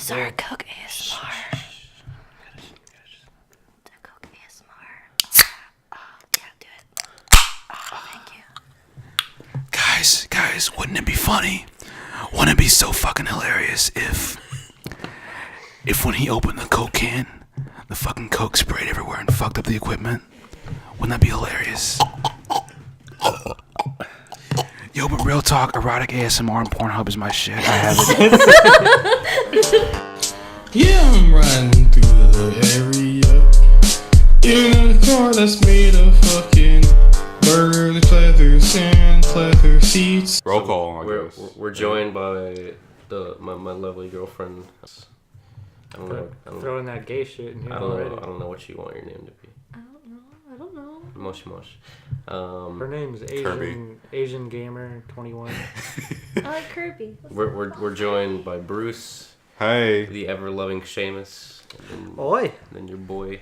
Sorry, Coke ASMR. The Coke ASMR. Yeah, do it. Thank you. Guys, wouldn't it be funny? Wouldn't it be so fucking hilarious if when he opened the Coke can, the fucking Coke sprayed everywhere and fucked up the equipment? Wouldn't that be hilarious? Yo, but real talk, erotic ASMR and Pornhub is my shit. I have it. Yeah, I'm riding through the area in a car that's made of fucking burger, leather, sand, leather seats. Roll call. We're joined by my lovely girlfriend. I don't know. Throwing that gay shit in here I already. don't know what you want your name to be. I don't know. Mosh. Her name's Asian Gamer 21. I like Kirby. We're joined by Bruce, Hey. the ever loving Seamus, and Oi! then your boy.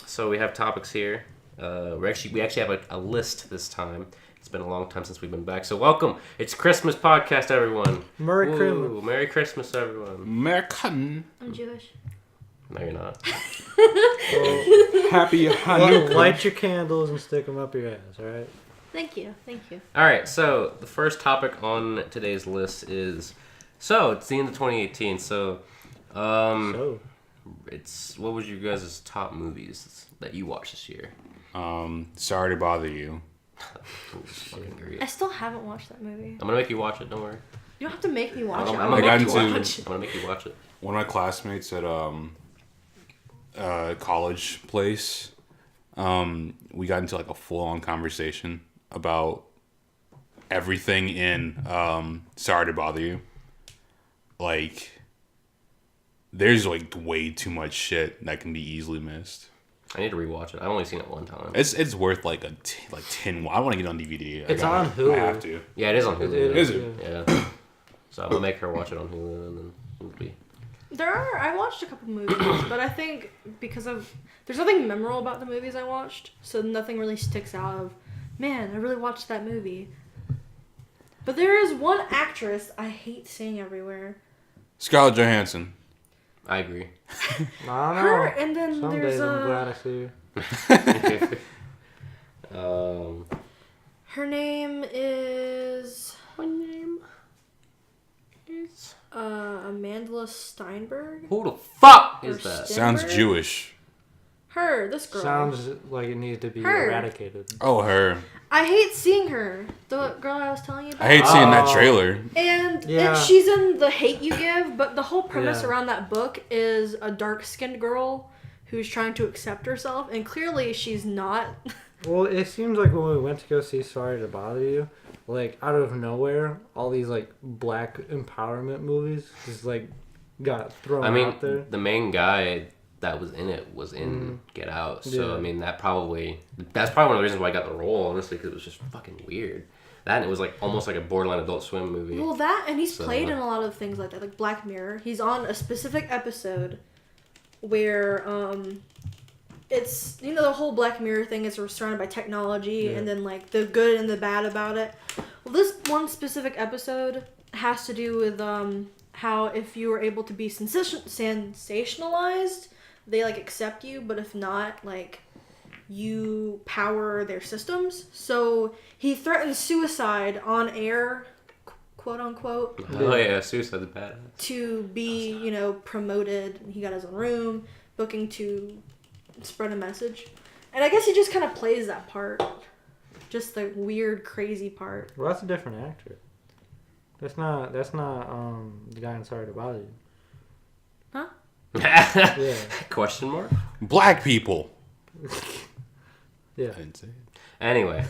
So we have topics here. We actually have a list this time. It's been a long time since we've been back. So welcome. It's Christmas podcast, everyone. Merry Christmas. Merry Christmas, everyone. American. I'm Jewish. No, you're not. Happy Hanukkah. Light your candles and stick them up your ass, alright? Thank you. All right. So the first topic on today's list is it's the end of 2018. It's what was your guys' top movies that you watched this year? Sorry to bother you. Fucking great. I still haven't watched that movie. I'm gonna make you watch it. Don't worry. You don't have to make me watch it. I'm I got gonna into- make you watch it. One of my classmates at college place, we got into like a full-on conversation about everything in Sorry to Bother You. Like, there's like way too much shit that can be easily missed. I need to rewatch it. I've only seen it one time. It's worth like 10. I want to get on DVD. It's on Hulu. I have to. Yeah, it is on Hulu. Is it? Yeah. So I'm gonna make her watch it on Hulu, and then it'll be. I watched a couple movies, but I think there's nothing memorable about the movies I watched, so nothing really sticks out of, man, I really watched that movie. But there is one actress I hate seeing everywhere. Scarlett Johansson. I agree. I don't know. Her, and then Some there's days I'm glad I see you. her name is... What name is? Amandla Steinberg? Who the fuck is Or that? Sounds Denver? Jewish. Her, this girl. Sounds like it needs to be Her. eradicated. Oh, her. I hate seeing her. The girl I was telling you about. I hate seeing that Oh. trailer. And Yeah. she's in The Hate You Give, but the whole premise Yeah. around that book is a dark-skinned girl who's trying to accept herself, and clearly she's not. Well, it seems like when we went to go see Sorry to Bother You, like, out of nowhere, all these, like, black empowerment movies just, like, got thrown out there. The main guy that was in it was in Get Out. So, Yeah. I mean, that's probably one of the reasons why I got the role, honestly, because it was just fucking weird. That and it was like almost like a borderline Adult Swim movie. Well, that, and he's So- played in a lot of things like that, like Black Mirror. He's on a specific episode where, it's, the whole Black Mirror thing is surrounded by technology, and then, like, the good and the bad about it. Well, this one specific episode has to do with, how if you were able to be sensationalized, they, like, accept you, but if not, like, you power their systems. So he threatens suicide on air, quote unquote, Oh yeah, Suicide's badass. to be, promoted. He got his own room, booking to spread a message. And I guess he just kind of plays that part. Just the weird, crazy part. Well, that's a different actor. That's not the guy in Sorry to Bother You. Huh? Yeah. Question mark? Black people. Yeah. I didn't say it. Anyway.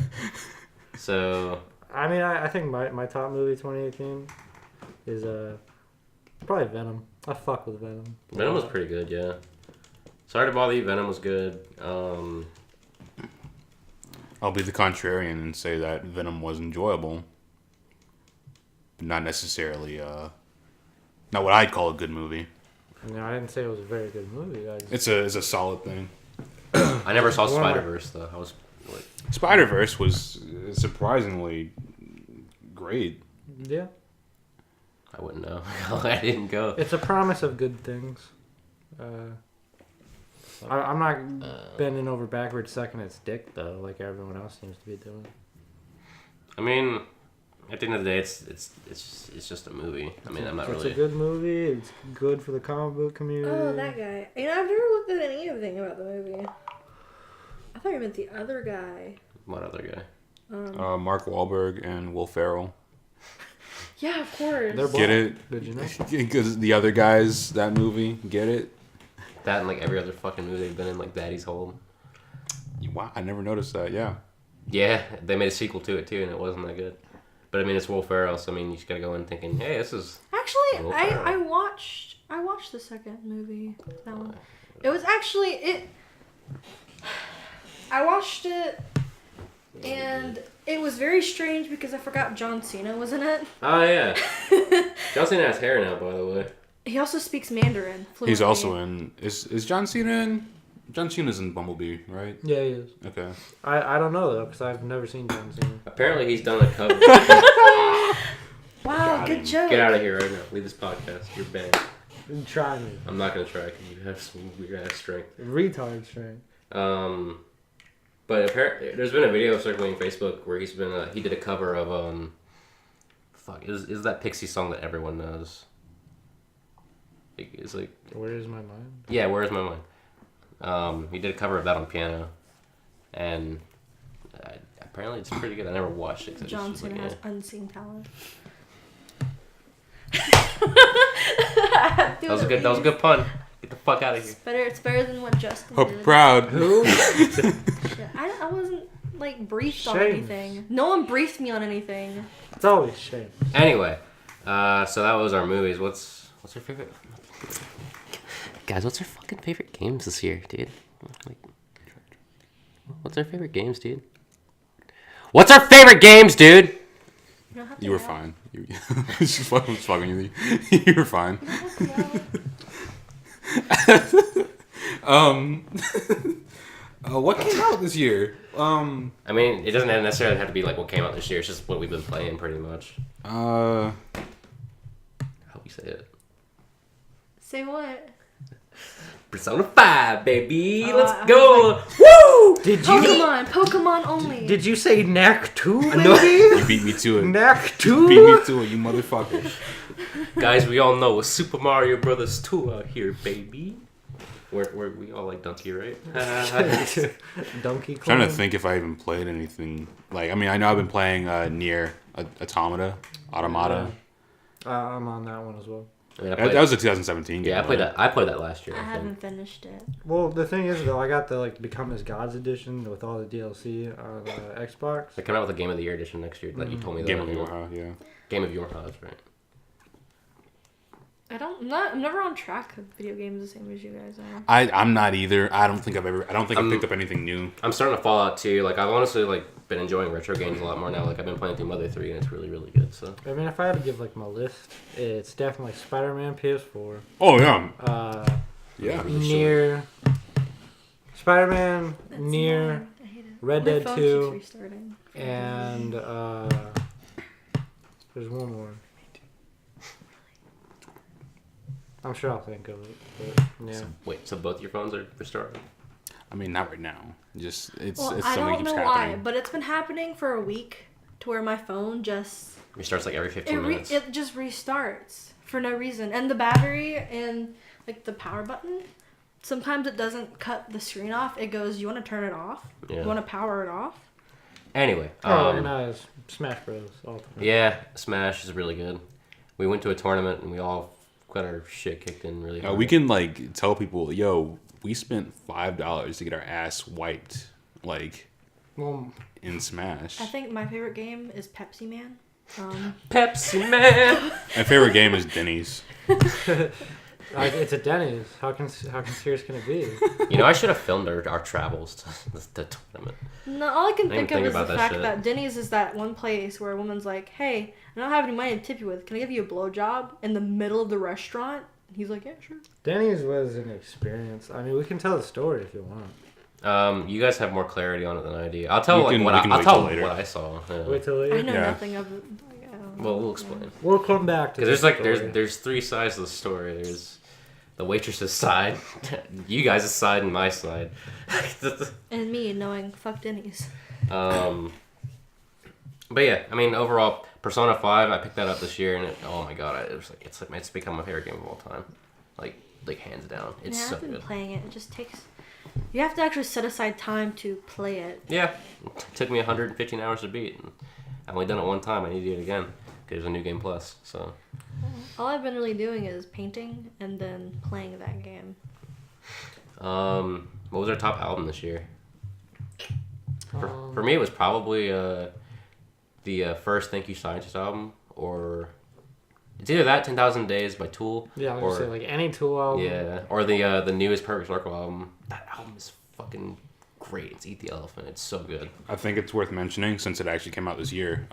So I mean, I think my top movie 2018 is probably Venom. I fuck with Venom. Venom was pretty good, yeah. Sorry to Bother You, Venom was good. I'll be the contrarian and say that Venom was enjoyable. But not necessarily, not what I'd call a good movie. I didn't say it was a very good movie. It's a solid thing. I never saw One of my- Spider-Verse though. I was like, Spider-Verse was surprisingly great. Yeah. I wouldn't know. I didn't go. It's a promise of good things. I'm not bending over backwards sucking its dick though, like everyone else seems to be doing. I mean, at the end of the day, it's just a movie. I mean, I'm not really. It's a good movie. It's good for the comic book community. Oh, that guy. You know, I've never looked at anything about the movie. I thought you meant the other guy. What other guy? Mark Wahlberg and Will Ferrell. Yeah, of course. They're Get it? Did you know? Because the other guys, that movie, get it? That and like every other fucking movie they've been in, like Daddy's Home. Wow, I never noticed that. Yeah. Yeah, they made a sequel to it too, and it wasn't that good. But I mean, it's Will Ferrell, so I mean, you just gotta go in thinking, hey, this is. Actually, Will I Ferrell. watched the second movie. That one. It was actually it. I watched it, and it was very strange because I forgot John Cena was in it. Oh yeah. John Cena has hair now, by the way. He also speaks Mandarin fluently. He's also in. Is John Cena in? John Cena's in Bumblebee, right? Yeah, he is. Okay. I don't know though because I've never seen John Cena. Apparently, he's done a cover. Wow, Got good him. joke. Get out of here right now. Leave this podcast. You're banned. Try me. I'm not gonna try because you have some weird ass strength. Retard strength. But apparently, there's been a video circulating Facebook where he's been he did a cover of fuck is that Pixie song that everyone knows. It's like Where is my mind? yeah, Where's My Mind? He did a cover of that on piano, and apparently it's pretty good. I never watched it. 'Cause it's John just Cena like, has unseen talent. That was a good pun. Get the fuck out of here. It's better than what Justin Hope did. you're proud. Who? Shit, I wasn't like briefed on Shame. anything. No one briefed me on anything. It's always shame. Anyway, so that was our movies. What's our favorite? Guys, what's our fucking favorite games this year, dude? Like, what's our favorite games, dude? What's our favorite games, dude? You don't have to You were yell. fine. You just fucking you. You were fine. You don't have to yell. What came out this year? I mean, it doesn't necessarily have to be like what came out this year. It's just what we've been playing, pretty much. Uh, How you say it? Say what? Persona 5, baby. Let's I go. was Woo! Did you? Pokemon only. Did you say Knack 2, baby? know. you beat me to it. Knack You beat me 2? to it, you motherfucker. Guys, we all know it's Super Mario Brothers 2 out here, baby. We all like Donkey, right? Donkey I'm Kong. trying to think if I even played anything. Like, I mean, I know I've been playing Nier Automata. I'm on that one as well. I mean, I That played, was a 2017 game. yeah, I played right? that. I played that last year. I I think. haven't finished it. Well, the thing is though, I got the Become as Gods edition with all the DLC on Xbox. They're coming out with a Game of the Year edition next year. That you told me. Game that, of War, yeah. Game of Your That's right. I'm never on track of video games the same as you guys are. I'm not either. I don't think I've picked up anything new. I'm starting to fall out too. Like I've honestly been enjoying retro games a lot more now. Like I've been playing through Mother 3 and it's really really good. So I mean, if I had to give my list, it's definitely Spider-Man PS4, Oh yeah, yeah. Nier, Spider-Man, That's Nier, annoying. I hate it. Red My Dead phone 2, keeps restarting. and there's one more. I'm sure I'll think of it, but yeah. wait, so both your phones are restored? I mean, not right now. Just it's Well, it's I something don't keeps know happening. why, but it's been happening for a week to where my phone just Restarts like every 15 minutes. it just restarts for no reason, and the battery and like the power button. Sometimes it doesn't cut the screen off. It goes, you want to turn it off? Yeah. You want to power it off? Anyway, and Smash Bros. All the time. yeah, Smash is really good. We went to a tournament and we all got our shit kicked in really hard. We can like tell people, yo, we spent $5 to get our ass wiped, like Well, in Smash. I think my favorite game is Pepsi Man. Pepsi Man. My favorite game is Denny's. it's a Denny's. How serious can it be? You know, I should have filmed our travels to the tournament. No, all I can I didn't think of think is the about that fact shit. that Denny's is that one place where a woman's like, "Hey, I don't have any money to tip you with. Can I give you a blowjob in the middle of the restaurant?" And he's like, "Yeah, sure." Denny's was an experience. I mean, we can tell the story if you want. You guys have more clarity on it than I do. I'll tell We like can- what we can I'll wait tell till later. what I saw. Yeah. Wait till later. I know Yeah. nothing of it. Like, I don't Well, we'll explain. We'll come back to Because this there's story. there's three sides of the story. There's the waitress's side, you guys' side, and my side. And me knowing fuck Denny's. But yeah, I mean, overall, Persona 5, I picked that up this year, and oh my god, it's become my favorite game of all time, like hands down. It's Yeah, so I've been good. playing it. It just takes. You have to actually set aside time to play it. Yeah, it took me 115 hours to beat. And I've only done it one time. I need to do it again because there's a new game plus. So All I've been really doing is painting and then playing that game. what was our top album this year? For me, it was probably the first Thank You Scientist album, or it's either that 10,000 Days by Tool. Yeah, I was or, gonna say like any Tool album. Yeah, or the newest Perfect Circle album. That album is fucking great. It's Eat the Elephant. It's so good. I think it's worth mentioning since it actually came out this year.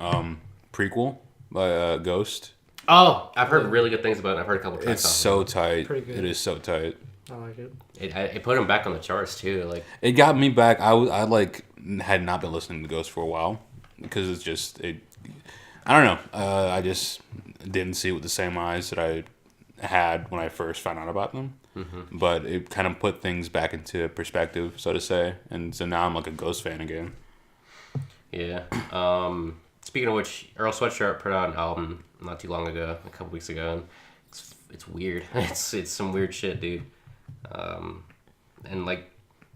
Prequel by Ghost. Oh, I've heard really good things about it. I've heard a couple tracks. It's off so of tight. Pretty good. It is so tight. I like it. it put him back on the charts too. Like It got me back. I like had not been listening to Ghost for a while because it's just it. I don't know. I just didn't see it with the same eyes that I had when I first found out about them. Mm-hmm. But it kind of put things back into perspective, so to say. And so now I'm like a Ghost fan again. yeah. Speaking of which, Earl Sweatshirt put out an album not too long ago, a couple weeks ago, and it's weird. It's some weird shit, dude. And like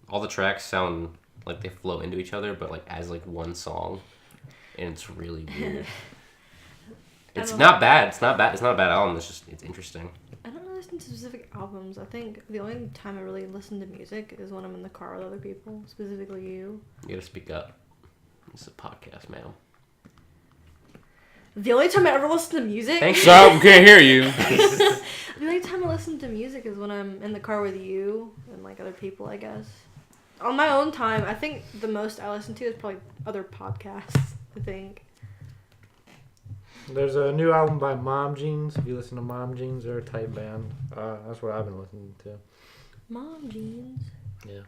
all the tracks sound like they flow into each other, but like as like one song, and it's really weird. It's not bad. It's not bad. It's not a bad album. It's interesting. I don't really listen to specific albums. I think the only time I really listen to music is when I'm in the car with other people, specifically you. You gotta speak up. This is a podcast, ma'am. The only time I ever listen to music. Thank you. So we can't hear you. The only time I listen to music is when I'm in the car with you and like other people, I guess. On my own time, I think the most I listen to is probably other podcasts, I think. There's a new album by Mom Jeans. If you listen to Mom Jeans, they're a tight band. That's what I've been listening to. Mom jeans. Yeah.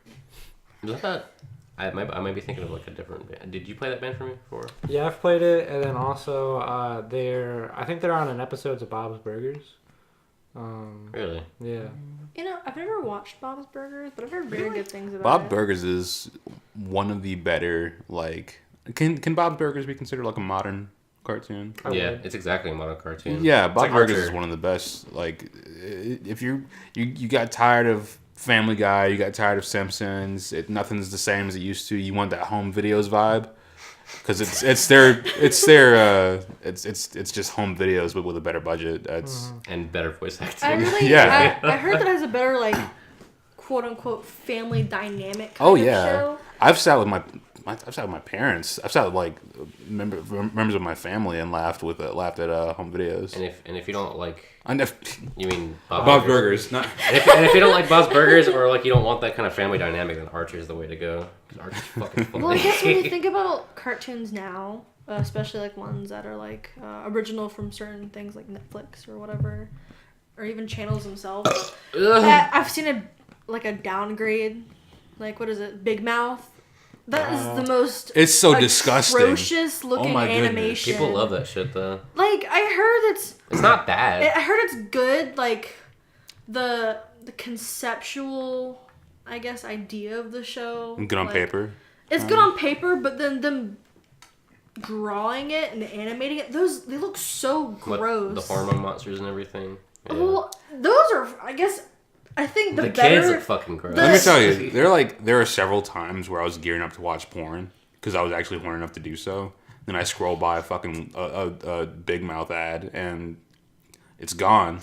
Was that? I might be thinking of like a different band. Did you play that band for me before? Yeah, I've played it, and then also I think they're on an episode of Bob's Burgers. Really? Yeah. You know, I've never watched Bob's Burgers, but I've heard very good things about Bob it. Burgers is one of the better, like... Can Bob Burgers be considered like a modern cartoon? I Yeah, would. it's exactly a modern cartoon. Yeah, It's Bob like Burgers Archer. is one of the best. Like, if you got tired of Family Guy, you got tired of Simpsons, nothing's the same as it used to. You want that home videos vibe, because it's just home videos but with a better budget. That's And better voice acting. I really, Yeah. I heard that it has a better, like, quote unquote, family dynamic kind oh of yeah. show. I've sat with my parents. I've sat with like members of my family and laughed at home videos. And if you don't like, I never, you mean Bob's Burgers, not. And if you don't like Bob's Burgers, or like you don't want that kind of family dynamic, then Archer is the way to go. Because Archer's fucking funny. Well, I guess when you think about cartoons now, especially like ones that are like original from certain things like Netflix or whatever, or even channels themselves, I've seen a downgrade. Like, what is it? Big Mouth. That is the most. It's so disgusting. Atrocious looking Oh my goodness. animation. People love that shit though. Like, I heard it's not bad. I heard it's good. Like, the conceptual, I guess, idea of the show. Good on like, paper. It's good on paper, but then them drawing it and animating it, they look so gross. The hormone monsters and everything. Yeah. Well, those are, I think the the better. kids look fucking gross. Let me tell you, there are several times where I was gearing up to watch porn because I was actually horny enough to do so. Then I scroll by a Big Mouth ad and it's gone.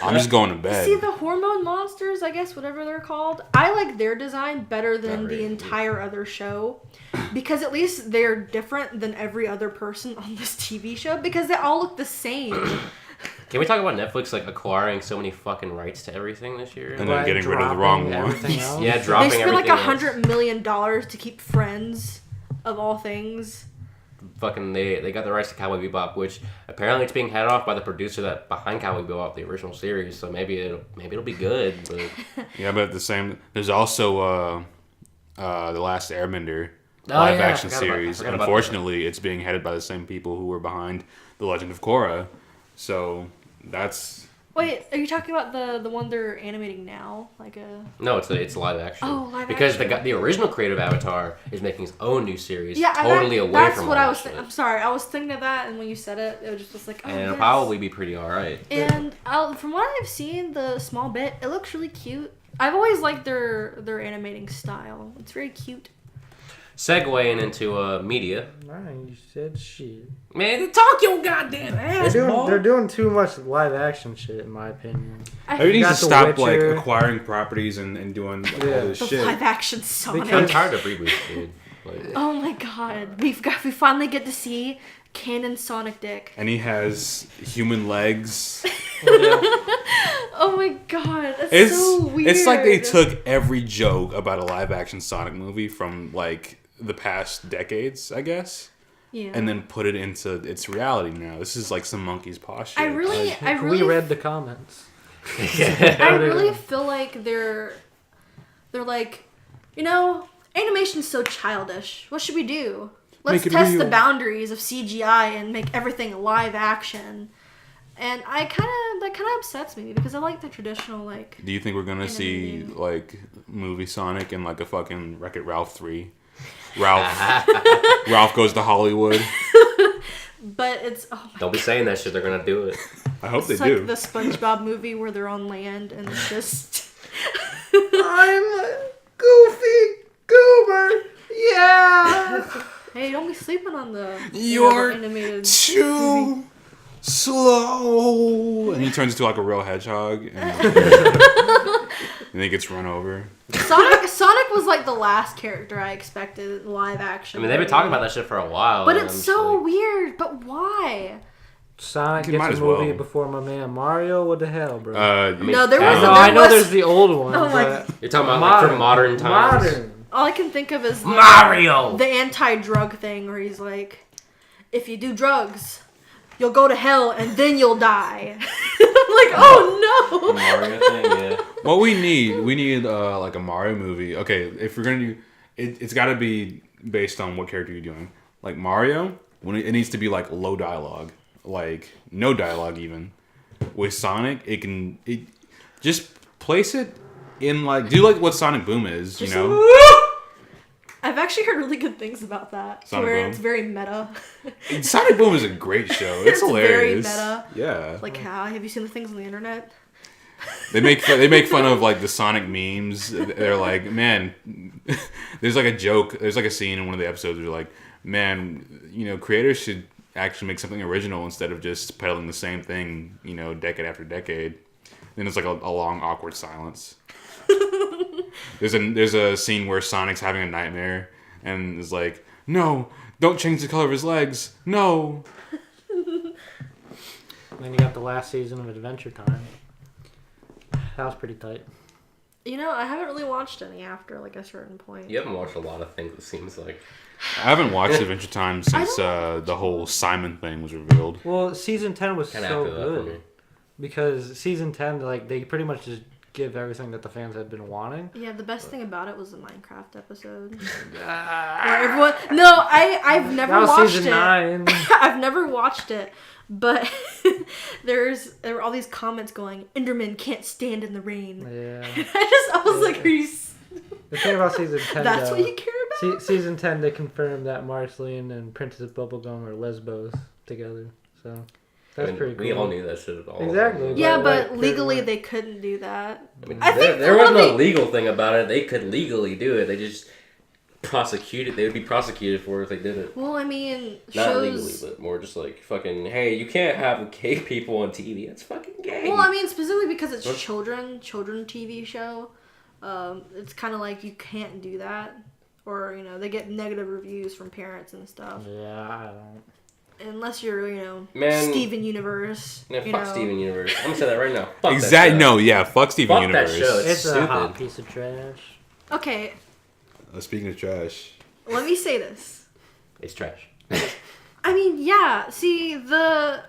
I'm just going to bed. See, the hormone monsters, I guess, whatever they're called, I like their design better than the entire other show. Because at least they're different than every other person on this TV show. Because they all look the same. Can we talk about Netflix like acquiring so many fucking rights to everything this year? And then getting rid of the wrong one. Everything else? Yeah, They dropping spent like everything. $100 million to keep Friends, of all things. Fucking they got the rights to Cowboy Bebop, which apparently it's being head off by the producer that behind Cowboy Bebop, the original series. So maybe it'll be good. But Yeah, but at the same, there's also The Last Airbender live yeah, I action forgot about- I series. forgot about Unfortunately, it's being headed by the same people who were behind The Legend of Korra. So that's Wait, are you talking about the one they're animating now? Like a No, it's live action. Oh, live because action. the original creative Avatar is making his own new series, yeah, totally away that's from what all I that was. shit. I'm sorry, I was thinking of that, and when you said it, it was just like, oh, And it'll yes. probably be pretty alright. And from what I've seen, the small bit, it looks really cute. I've always liked their animating style. It's very cute. Segueing into media. Man, you said shit. Man, talk your goddamn ass, They're doing too much live action shit, in my opinion. everybody needs got to The stop like Witcher. acquiring properties and doing like, all Yeah. this The shit. live action Sonic. I'm Because- tired of reboots, dude. Like, Oh my god, we finally get to see canon Sonic Dick. And he has human legs. Oh my god, that's It's so weird. it's like they took every joke about a live action Sonic movie from like the past decades, I guess, yeah. and then put it into its reality now. This is like some monkey's paw shit. I really We read the comments. I really feel like they're like, animation's so childish. What should we do? Let's Make it test the real. boundaries of CGI and make everything live action. And that kind of upsets me because I like the traditional like. Do you think we're gonna see Animated. like movie Sonic in like a fucking Wreck-It Ralph 3? Ralph goes to Hollywood. But it's oh my don't be saying that shit. They're gonna do it. I hope they It's like do. the SpongeBob movie where they're on land and it's just. I'm Goofy Goober. Yeah. Hey, don't be sleeping on the You're animated. Too slow. And he turns into like a real hedgehog, and he gets run over. Sonic was like the last character I expected live I action. mean, they've been talking about that shit for a while. But and it's I'm just so like, weird. But why? Sonic You might gets as a movie well. before my man Mario. What the hell, bro? No, there was. no, there I know was- there's the old one. Oh my- but You're talking about like from modern times. Modern. All I can think of is Mario. the anti-drug thing, where he's like, "If you do drugs, you'll go to hell and then you'll die." I'm like, oh no. Mario thing, yeah. What we need like a Mario movie. Okay, if we're gonna do it's got to be based on what character you're doing. Like Mario, it needs to be like low dialogue, like no dialogue even. With Sonic, it just place it in like do like what Sonic Boom is, Just- you know? I've actually heard really good things about that. Sonic where Boom? it's very meta. Sonic Boom is a great show. It's It's very hilarious. meta. Yeah. Like, how have you seen the things on the internet? They make fun of like the Sonic memes. They're like, man, there's like a joke. There's like a scene in one of the episodes where like, man, creators should actually make something original instead of just peddling the same thing, decade after decade. Then it's like a long awkward silence. There's a scene where Sonic's having a nightmare and is like, no, don't change the color of his legs. No. And then you got the last season of Adventure Time. That was pretty tight. I haven't really watched any after like a certain point. You haven't watched a lot of things, it seems like. I haven't watched Adventure Time since the whole Simon thing was revealed. Well, season 10 was Kinda so after that for me. good. Because season 10, like, they pretty much just give everything that the fans had been wanting. Yeah, the best thing about it was the Minecraft episode. Where everyone, no, I've never That was watched season it. 9. I've never watched it, but there were all these comments going, "Enderman can't stand in the rain." Yeah. I was like, "Are you? The thing about season 10, That's though, what you care about?" season 10, they confirmed that Marceline and Princess Bubblegum are lesbos together. So, that's pretty cool. We all knew that shit at all. Exactly. Yeah, But, but like, legally they're- they couldn't do that. I mean, I think there was one no of the- legal thing about it. They could legally do it. They just prosecuted. They would be prosecuted for it if they did it. Well, I mean, Not legally, shows. but more just like fucking. Hey, you can't have gay people on TV. That's fucking gay. Well, I mean, specifically because it's What? children TV show. It's kind of like you can't do that, or they get negative reviews from parents and stuff. Yeah, I don't. Unless you're, Man. Steven Universe. Yeah, you fuck know. Steven Universe. I'm gonna say that right now. Fuck Exactly. That show. No, yeah. Fuck Steven Fuck that Universe. show. It's It's a hot stupid. piece of trash. Okay, Speaking of trash, let me say this. It's trash. I mean, yeah. See, the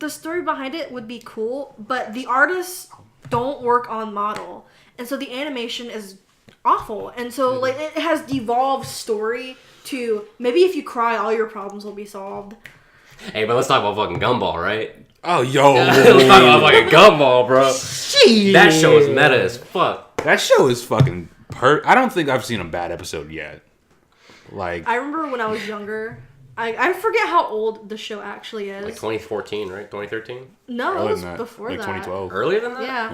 story behind it would be cool, but the artists don't work on model, and so the animation is awful. And so, like, it has devolved story to maybe if you cry, all your problems will be solved. Hey, but let's talk about fucking Gumball, right? Oh, yo. Let's talk about fucking Gumball, bro. That show is meta as fuck. That show is fucking I don't think I've seen a bad episode yet. Like, I remember when I was younger. I forget how old the show actually is. Like 2014, right? 2013? No, it earlier was than that. before Like that. 2012. Earlier than that?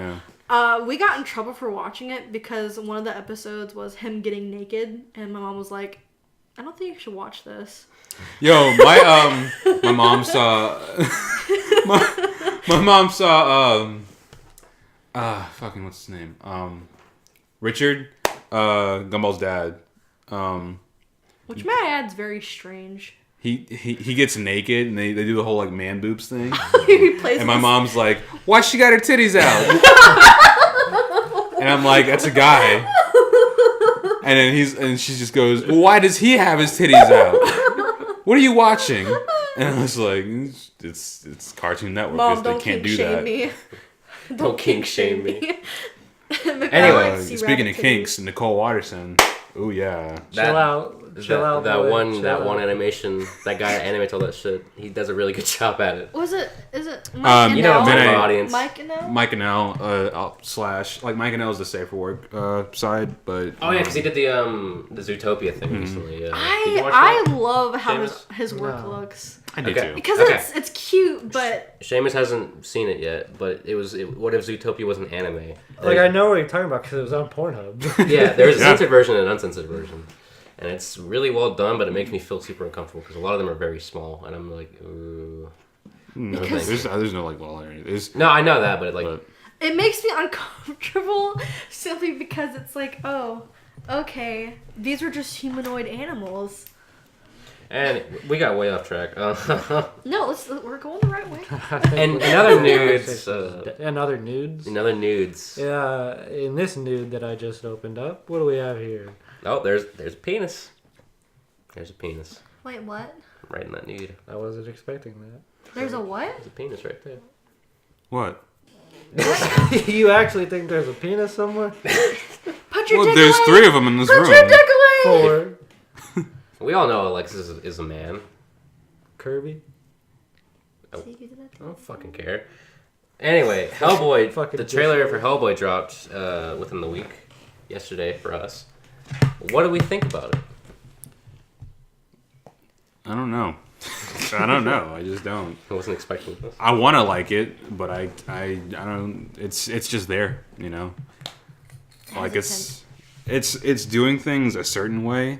Yeah. We got in trouble for watching it because one of the episodes was him getting naked, and my mom was like, "I don't think you should watch this." Yo, my mom saw my mom saw fucking what's his name? Richard, Gumball's dad. Which may I add is very strange. He gets naked and they do the whole like man boobs thing. He plays And my this- mom's like, "Why she got her titties out?" And I'm like, "That's a guy." And then she just goes, "Well, why does he have his titties out? What are you watching?" And I was like, "It's Cartoon Network. Mom, They don't can't kink do shame that." me. Don't kink shame me. Anyway, Speaking of kinks, Nicole Watterson. Oh yeah. Chill out. Chill out. That boy. one Chill that out. one animation, that guy that animates all that shit, he does a really good job at it. Is it Mike You know, Annell? my Vinay- audience. Mike Annell? Mike Annell, slash like Mike Annell is the safer work side, but Oh yeah, because he did the Zootopia thing recently. Yeah. Did you watch I that? love how Seamus? his work No. looks. I do Okay. too. Because Okay. it's cute, but Seamus hasn't seen it yet, but what if Zootopia was an anime? Like, I know what you're talking about because it was on Pornhub. Yeah, there's a Yeah. censored version and an uncensored version. And it's really well done, but it makes me feel super uncomfortable because a lot of them are very small, and I'm like, ooh. No, Because- thanks. There's no like well there's No, I know that, but like, but it makes me uncomfortable simply because it's like, oh, okay, these are just humanoid animals. and we got way off track. No, we're going the right way. And other nudes. And other nudes. In other nudes. Yeah, in this nude that I just opened up, what do we have here? Oh, there's a penis. There's a penis Wait, what? right in that nude. I wasn't expecting that. There's a what? There's a penis right there. what? You actually think there's a penis somewhere? Put your Well, dick there's away. three of them in this Put room. your dick away. Or We all know Alexis is a man. Kirby? I don't fucking care. Anyway, Hellboy. Fucking The trailer dick. for Hellboy dropped within the week. Yesterday for us. What do we think about it? I don't know. I don't know. I just don't. I wasn't expecting this. I want to like it, but I don't. It's just there, you know. Like it's doing things a certain way,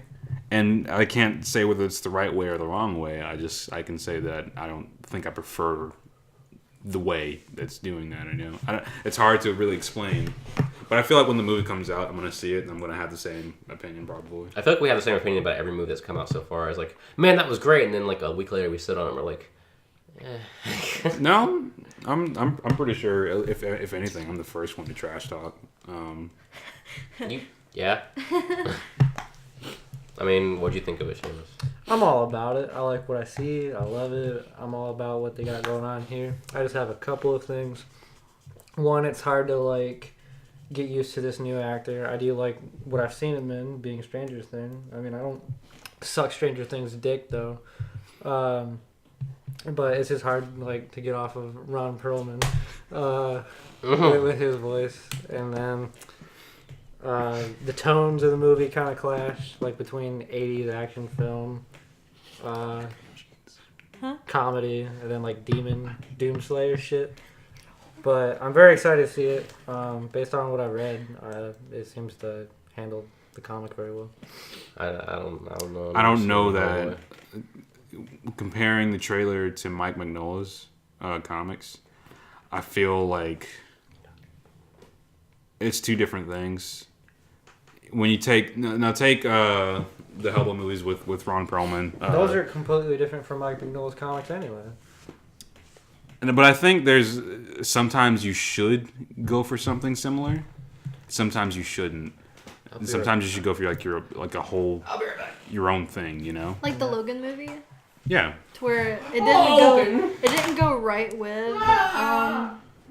and I can't say whether it's the right way or the wrong way. I can say that I don't think I prefer the way that's doing that. It's hard to really explain, but I feel like when the movie comes out, I'm gonna see it and I'm gonna have the same opinion probably. I feel like we have the same opinion about every movie that's come out so far. It's like, man, that was great, and then like a week later we sit on it and we're like, No, I'm pretty sure if anything, I'm the first one to trash talk. yeah. I mean, what'd you think of it, Seamus? I'm all about it. I like what I see. I love it. I'm all about what they got going on here. I just have a couple of things. One, it's hard to like get used to this new actor. I do like what I've seen him in, being Stranger Things. I mean, I don't suck Stranger Things dick though. But it's just hard like to get off of Ron Perlman with his voice. And then the tones of the movie kind of clash, like between 80s action film, comedy, and then like Doomslayer shit. But I'm very excited to see it. Based on what I read, it seems to handle the comic very well. I don't know. I don't know that. Comparing the trailer to Mike Mignola's comics, I feel like it's two different things. When you take the Hellboy movies with Ron Perlman, Those are completely different from Mike Mignola's comics anyway. but I think there's sometimes you should go for something similar. Sometimes you shouldn't. Sometimes you should go for a whole your own thing, you know? Like the Logan movie, Yeah. to where it didn't go right with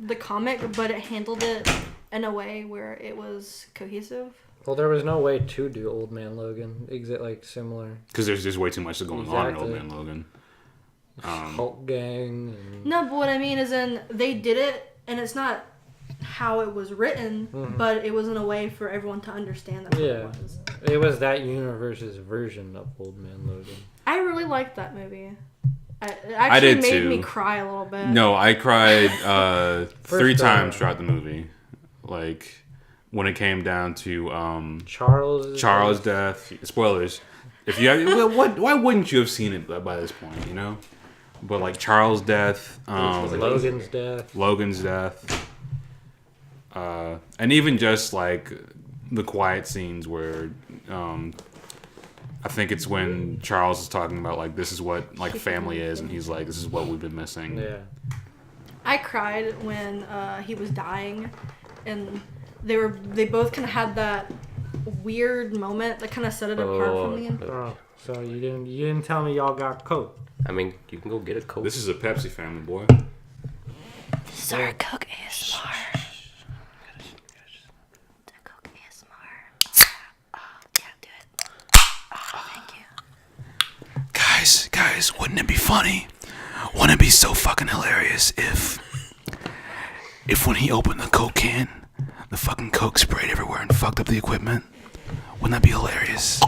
the comic, but it handled it in a way where it was cohesive. Well, there was no way to do Old Man Logan. Like similar. Because there's just way too much going on in Old Exactly. Man Logan. Hulk gang. And... No, but what I mean is, they did it, and it's not how it was written, but it was in a way for everyone to understand that. Yeah. It was. It was that universe's version of Old Man Logan. I really liked that movie. It actually did made too. me cry a little bit. No, I cried 3 First, times throughout the movie. Like, when it came down to Charles' death. Spoilers. If you have, why wouldn't you have seen it by this point, you know? But, like, Charles' death, Logan's death. Logan's death, and even just, like, the quiet scenes where... I think it's when Charles is talking about, like, this is what, like, family is, and he's like, this is what we've been missing. Yeah. I cried when he was dying, and they both kind of had that weird moment that kind of set it apart from the. Oh, so you didn't tell me y'all got Coke. I mean, you can go get a Coke. This is a Pepsi family, boy. Sorry, Coke ASMR. The Coke ASMR. Yeah, do it. Thank you. Guys, wouldn't it be funny? Wouldn't it be so fucking hilarious if when he opened the Coke can, the fucking Coke sprayed everywhere and fucked up the equipment? Wouldn't that be hilarious?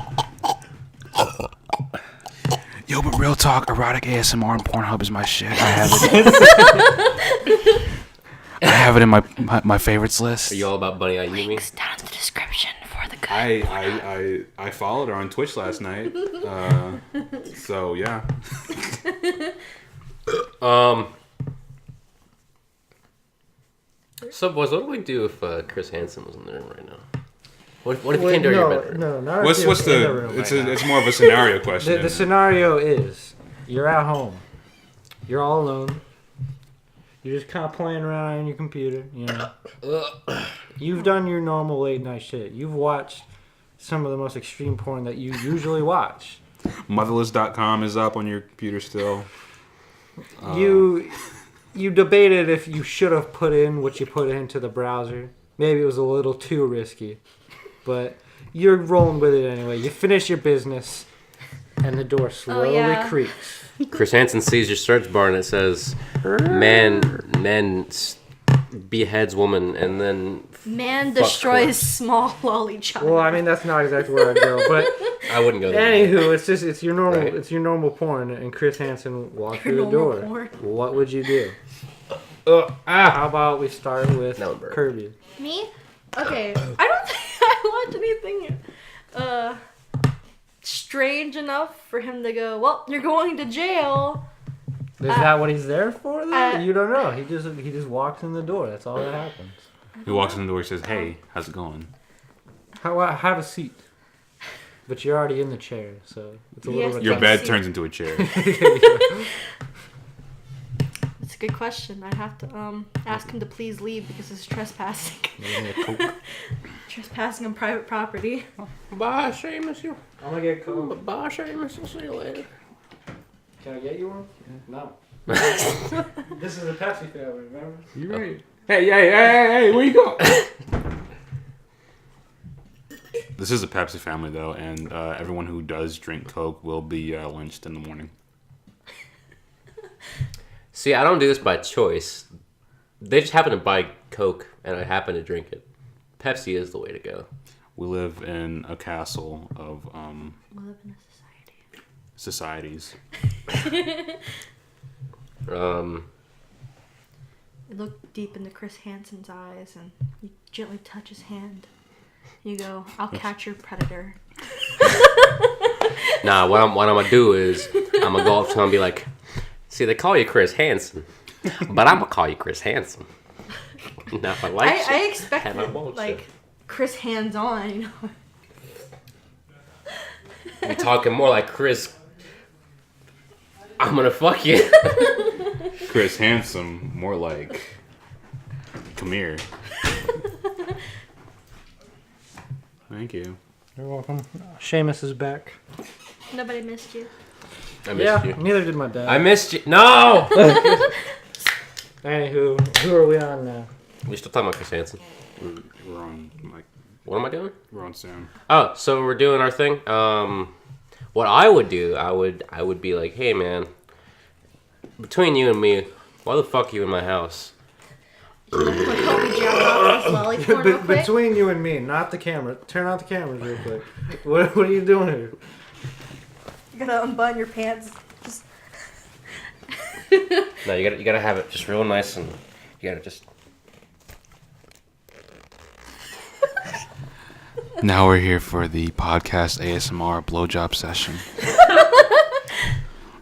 Yo, but real talk, erotic ASMR and Pornhub is my shit. I have it. I have it in my favorites list. Are you all about Bunny Ayumi? Links down in the description for the good. I followed her on Twitch last night. So yeah. So boys, what do we do if Chris Hansen was in the room right now? What if he came to your bedroom? No, not What's if he was in the? room It's right now. it's more of a scenario question. The isn't it? scenario is you're at home, you're all alone, you're just kind of playing around on your computer, you know. You've done your normal late night shit. You've watched some of the most extreme porn that you usually watch. Motherless.com is up on your computer still. You debated if you should have put in what you put into the browser. Maybe it was a little too risky, but you're rolling with it anyway. You finish your business, and the door slowly creaks. Chris Hansen sees your search bar and it says, "Man beheads woman," and then Man fuck destroys her. small lolly child. Well, I mean that's not exactly where I go, but I wouldn't go there. anywho, it's your normal Right. it's your normal porn, and Chris Hansen walks Your through the normal door. porn. What would you do? How about we start with That would burn. Kirby? Me? Okay. I don't think I watched anything strange enough for him to go, well, you're going to jail. Is that what he's there for? Though? uh, You don't know. He just walks in the door. That's all that happens. He walks in the door and says, "Hey, how's it going?" Have a seat. But you're already in the chair, so it's a little bit. Your Take a bed seat. turns into a chair. That's a good question. I'd have to ask him to please leave because it's trespassing. Trespassing on private property. Bye, Seamus. You. I'm gonna get Coke. Bye, Seamus. I'll see you later. Can I get you one? No. This is a Pepsi family, remember? You're right. Hey, where you going? This is a Pepsi family, though, and everyone who does drink Coke will be lynched in the morning. See, I don't do this by choice. They just happen to buy Coke, and I happen to drink it. Pepsi is the way to go. We live in a castle of We live in a society. societies. You look deep into Chris Hansen's eyes and you gently touch his hand. You go, I'll catch your predator. Nah, what I'm gonna do is I'm gonna go up to him and be like, "See, they call you Chris Hansen, but I'm gonna call you Chris Hansen." Now, if I like I you, expected, and I won't like, you. Chris hands on, you know. You're talking more like Chris. I'm gonna fuck you. Chris Handsome, more like, come here. Thank you. You're welcome. Seamus is back. Nobody missed you. I missed you. Neither did my dad. I missed you. No. Anywho, who are we on now? We still talking about Chris Hansen. We're on, like, What am I doing? We're on Sam. Oh, so we're doing our thing. What I would do, I would be like, hey man, between you and me, why the fuck are you in my house? Like, help me jack off this lolly porn real quick. Between you and me, not the camera. Turn out the cameras real quick. What are you doing here? You gotta unbutton your pants. Just No, you gotta have it just real nice and you gotta just. Now we're here for the podcast ASMR blowjob session.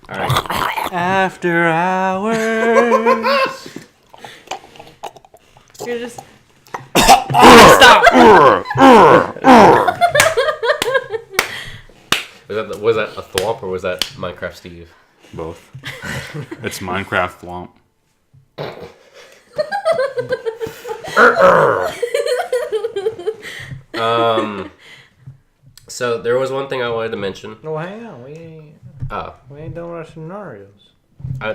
All right. After hours. you're just. Was that a thwomp or was that Minecraft Steve? Both. It's Minecraft Thwomp. So there was one thing I wanted to mention. No, hang on. We ain't done our scenarios.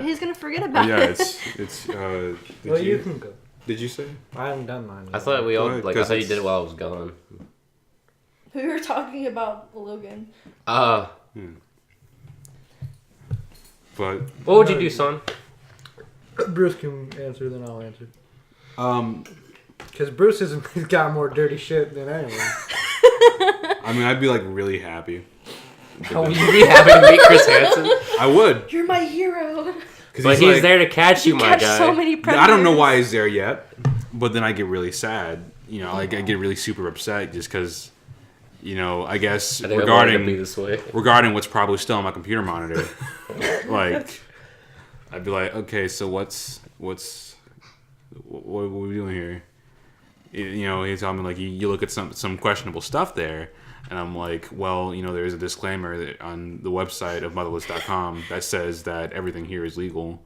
He's gonna forget about Yeah, it. it's. Well, you can go. Did you say? I haven't done mine. I thought we all Go ahead, I 'cause thought you it's- did it while I was gone. We were talking about Logan. But What would you do, son? Bruce can answer, then I'll answer. um, Because Bruce he's got more dirty shit than anyone. I mean, I'd be like really happy. Would you be happy to meet Chris Hansen? I would. You're my hero. But he's there to catch you, my Catch guy. so many predators. I don't know why he's there yet, but then I get really sad. You know, like I get really super upset just because, you know, I guess I think I wanted to be regarding this way. what's probably still on my computer monitor, like I'd be like, okay, so what are we doing here? You know, he's telling me like you look at some questionable stuff there. And I'm like, well, you know, there's a disclaimer on the website of motherless.com that says that everything here is legal.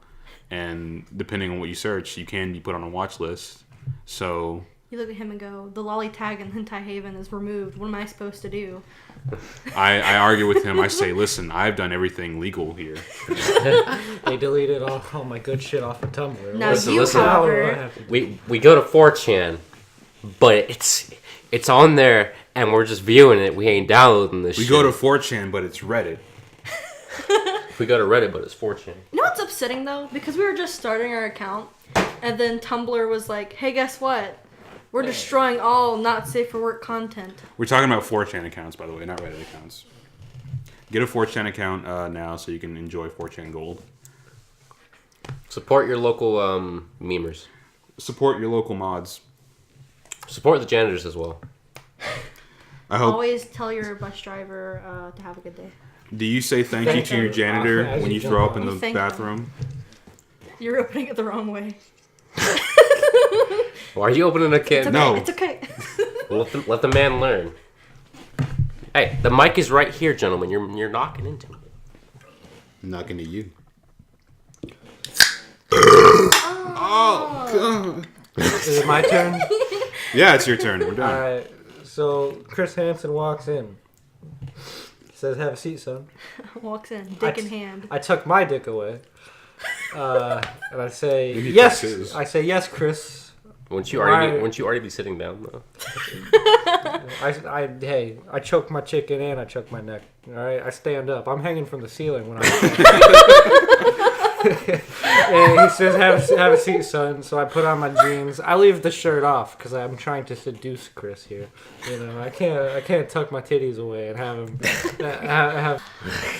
And depending on what you search, you can be put on a watch list. So You look at him and go, the lolly tag in Hentai Haven is removed. What am I supposed to do? I argue with him. I say, listen, I've done everything legal here. They deleted all my good shit off of Tumblr. Now Listen, you, listen. Now what do I however, have to do? We go to 4chan, but it's on there and we're just viewing it. We ain't downloading this We shit. go to 4chan, but it's Reddit. We go to Reddit, but it's 4chan. you know what's upsetting though? Because we were just starting our account, and then Tumblr was like, hey, guess what? We're destroying all not safe for work content. We're talking about 4chan accounts, by the way, not Reddit accounts. Get a 4chan account now so you can enjoy 4chan Gold. Support your local memers. Support your local mods. Support the janitors as well. I hope. Always tell your bus driver to have a good day. Do you say thank you Thank to your you. janitor As when you you jump throw up on. in the You thank them. bathroom? You're opening it the wrong way. Why are you opening a It's okay. can? No. It's okay. Let the man learn. Hey, the mic is right here, gentlemen. You're knocking into it. Knocking to you. Is it my turn? Yeah, it's your turn. We're done. Alright, so Chris Hansen walks in. Says, have a seat, son. Walks in, dick in hand. I tuck my dick away. And I say, Then he yes. tucks his. I say, yes, Chris. Wouldn't you Right. already be sitting down though? I choke my chicken and I choke my neck. Alright, I stand up. I'm hanging from the ceiling when I and he says, have a seat, son. So I put on my jeans. I leave the shirt off because I'm trying to seduce Chris here. You know, I can't tuck my titties away and have him have.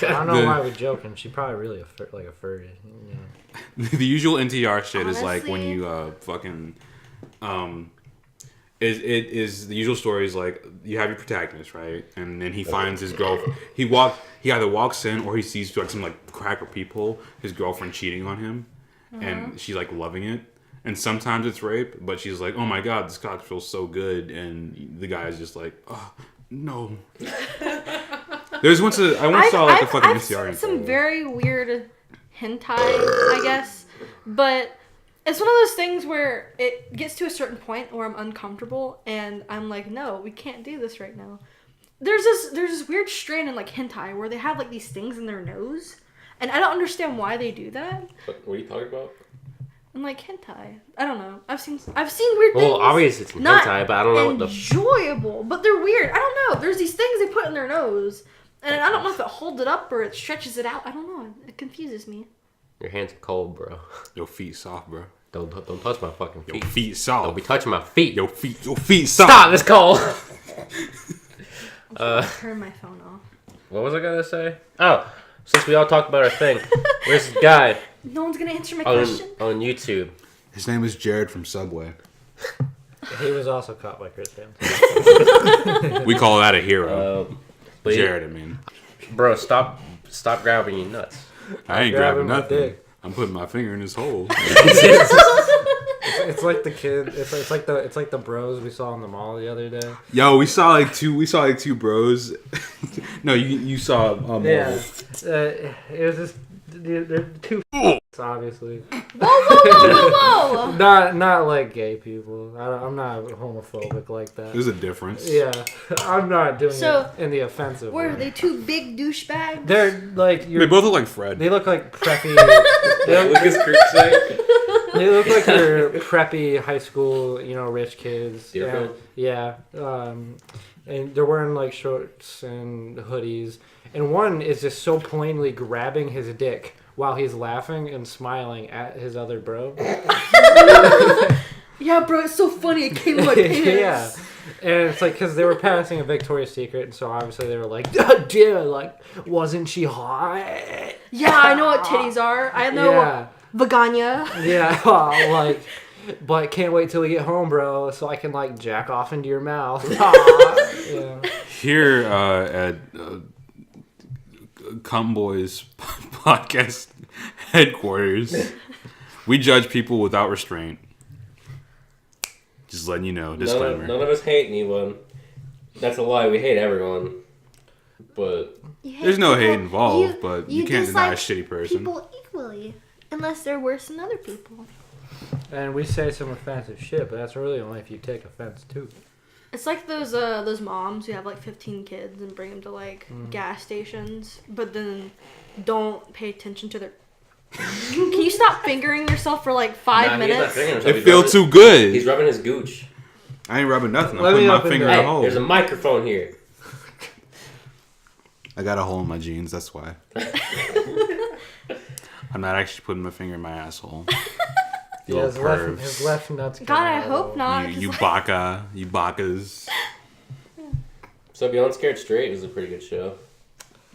I don't know why we're joking. She probably really like a furry. You know. The usual NTR shit is like when Honestly. you fucking it is the usual story is like you have your protagonist, right? And then he finds his girlfriend. He either walks in or he sees like some like crack or peephole his girlfriend cheating on him, and she's like loving it. And sometimes it's rape, but she's like, "Oh my god, this cock feels so good," and the guy is just like, "Oh no." There's once I once saw like a fucking I've NTR seen some info. very weird hentai, I guess, but it's one of those things where it gets to a certain point where I'm uncomfortable and I'm like, no, we can't do this right now. There's this weird strain in like hentai where they have like these things in their nose, and I don't understand why they do that. What are you talking about? And like hentai. I don't know. I've seen weird things. Well, obviously it's Not hentai, but I don't know what the. enjoyable, but they're weird. I don't know. There's these things they put in their nose, and I don't know if it holds it up or it stretches it out. I don't know. It confuses me. Your hands are cold, bro. Your feet soft, bro. Don't touch my fucking feet. Your feet soft. Don't be touching my feet. Your feet soft. Stop! It's cold. Turn my phone off. What was I gonna say? Oh, since we all talked about our thing, where's this guy No one's gonna answer my question. on YouTube? His name is Jared from Subway. He was also caught by Chris Hansen. We call that a hero. But Jared, I mean. bro, stop grabbing your nuts. I ain't grabbing grabbing my nothing. dick. I'm putting my finger in his hole. It's like the kid. It's like the bros we saw in the mall the other day. Yo, we saw like two bros. No, you saw Yeah, it was just they're two obviously. Whoa! Not like gay people. I'm not homophobic like that. There's a difference. Yeah, I'm not doing So, it in the offensive Were way. they two big douchebags? They're like They both look like Fred. They look like preppy. They look like they're preppy high school, rich kids. Deerfield? Yeah. And they're wearing like shorts and hoodies. And one is just so plainly grabbing his dick while he's laughing and smiling at his other bro. Yeah, bro, it's so funny. It came in my pants. Yeah. And it's like, because they were passing a Victoria's Secret, and so obviously they were like, oh, dude, like, wasn't she hot? Yeah, I know what titties are. I know Yeah. vagina. Yeah, like, but can't wait till we get home, bro, so I can, like, jack off into your mouth. Yeah. Here at Cum Boys podcast headquarters, we judge people without restraint. Just letting you know, disclaimer. None of us hate anyone. That's a lie. We hate everyone. But There's no hate involved, but you can't deny a dislike shitty person. People equally, unless they're worse than other people. And we say some offensive shit, but that's really only if you take offense to it. It's like those moms who have like 15 kids and bring them to like gas stations, but then don't pay attention to their. Can you stop fingering yourself for like 5 minutes? It feels too good. He's rubbing his gooch. I ain't rubbing nothing. I'm Let me putting my open finger that. in Hey, a hole. there's a microphone here. I got a hole in my jeans, that's why. I'm not actually putting my finger in my asshole. You Yeah, little pervs. his left nut's God, I coming hope out. not. You 'cause, baka. You bakas. So Beyond Scared Straight is a pretty good show.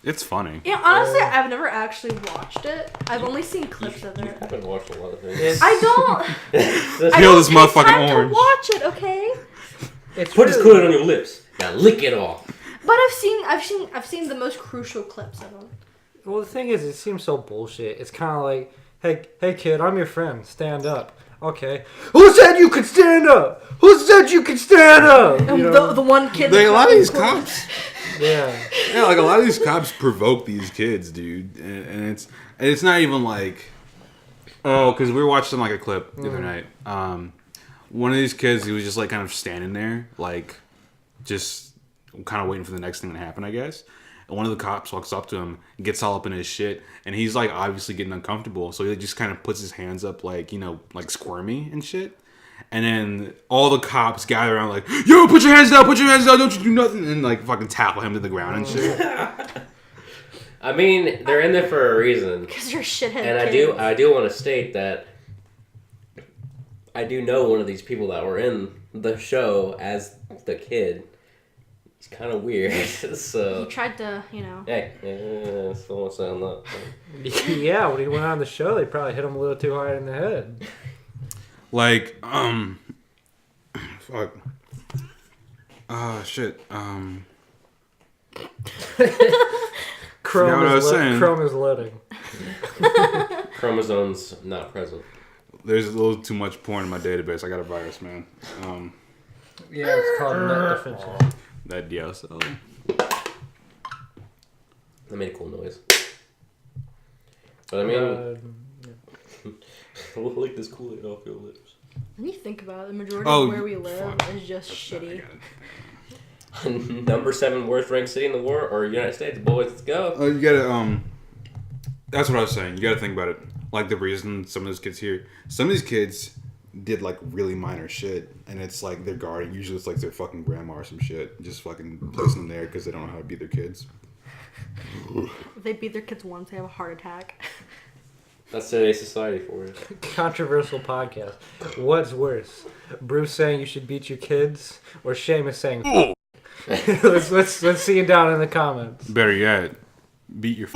It's funny. Yeah, honestly, I've never actually watched it. I've only seen clips of You it. haven't watched a lot of things. It's, I don't. I Peel don't this take motherfucking time orange. to watch it, okay? it's Put this really- Kool-Aid on your lips. Now lick it off. But I've seen the most crucial clips of them. Well, the thing is, it seems so bullshit. It's kind of like, hey kid, I'm your friend. Stand up. Okay. Who said you could stand up? Who said you could stand up? You And know? the one kid. Like, a lot of these that- cops. Yeah. Yeah, like a lot of these cops provoke these kids, dude, and it's not even like, because we were watching like a clip the other night. One of these kids, he was just like kind of standing there, like just kind of waiting for the next thing to happen, I guess. And one of the cops walks up to him, gets all up in his shit, and he's like obviously getting uncomfortable, so he just kind of puts his hands up, like like squirmy and shit. And then all the cops gather around like, yo, put your hands down, don't you do nothing, and like fucking tackle him to the ground and shit. I mean, they're in there for a reason. Because you're shithead And kids. I do want to state that I do know one of these people that were in the show as the kid. He's kind of weird, so. He tried to, Hey, still won't sound that. Yeah, when he went on the show, they probably hit him a little too hard in the head. Like, fuck. Shit. Chrome, what I was saying. Chrome is loading. Chromosomes not present. There's a little too much porn in my database. I got a virus, man. Yeah, it's called net defense. That so. That made a cool noise. But I mean, lick this Kool-Aid off your lips. When you think about it, the majority Oh, of where we live fuck. is just shitty. Number 7 worst ranked city in the world or United States, boys, let's go. You gotta, that's what I was saying. You gotta think about it. like the reason some of those kids here, some of these kids did like really minor shit, and it's like their guardian. Usually, it's like their fucking grandma or some shit, just fucking placing them there because they don't know how to beat their kids. If they beat their kids once, they have a heart attack. That's today's society for it. Controversial podcast. What's worse, Bruce saying you should beat your kids, or Seamus saying? let's see it down in the comments. Better yet, beat your.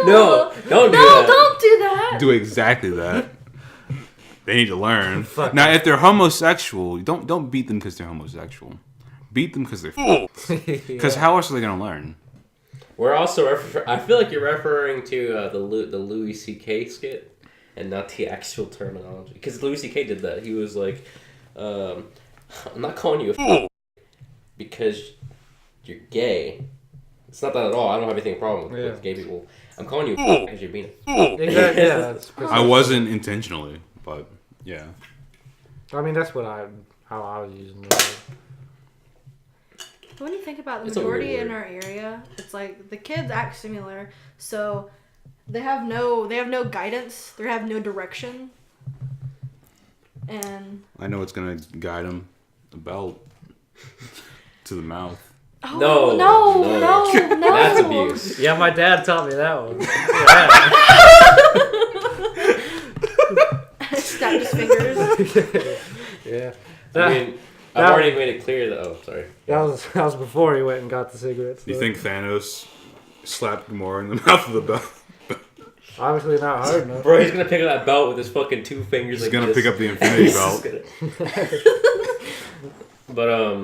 No, don't do that. Don't do that. Do exactly that. They need to learn. Fuck. Now, if they're homosexual, don't beat them because they're homosexual. Beat them because they're fools. Because how else are they gonna learn? We're also I feel like you're referring to the Louis C.K. skit and not the actual terminology. Because Louis C.K. did that. He was like, I'm not calling you a fool because you're gay. It's not that at all. I don't have anything problem with gay people. I'm calling you a fool because you're being a fool. Exactly. Yeah, that's I wasn't intentionally, but yeah. I mean, that's how I was using it. When you think about the It's a weird majority in word. our area, it's like the kids act similar, so they have no guidance. They have no direction, and I know it's gonna guide them. The belt to the mouth. oh, No. no, That's abuse. Yeah, my dad taught me that one. Yeah. Snapped his fingers. Yeah. I mean, I've already made it clear that. Oh, sorry. That was before he went and got the cigarettes. Do you though. think Thanos slapped Gamora in the mouth of the belt? Obviously not hard enough. Bro, he's gonna pick up that belt with his fucking 2 fingers. He's like gonna this. pick up the Infinity He's Belt. just But I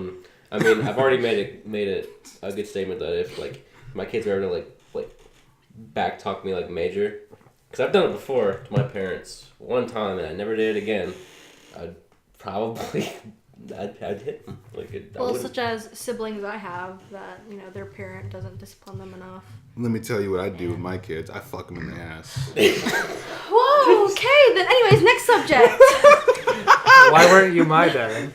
mean, I've already made it a good statement that if like my kids are ever to like back talk me like major, because I've done it before to my parents one time and I never did it again. I'd probably I'd hit them Well, such as siblings I have that their parent doesn't discipline them enough. Let me tell you what I do with my kids. I fuck them in the ass. Whoa. Okay. Then, anyways, next subject. Why weren't you my dad?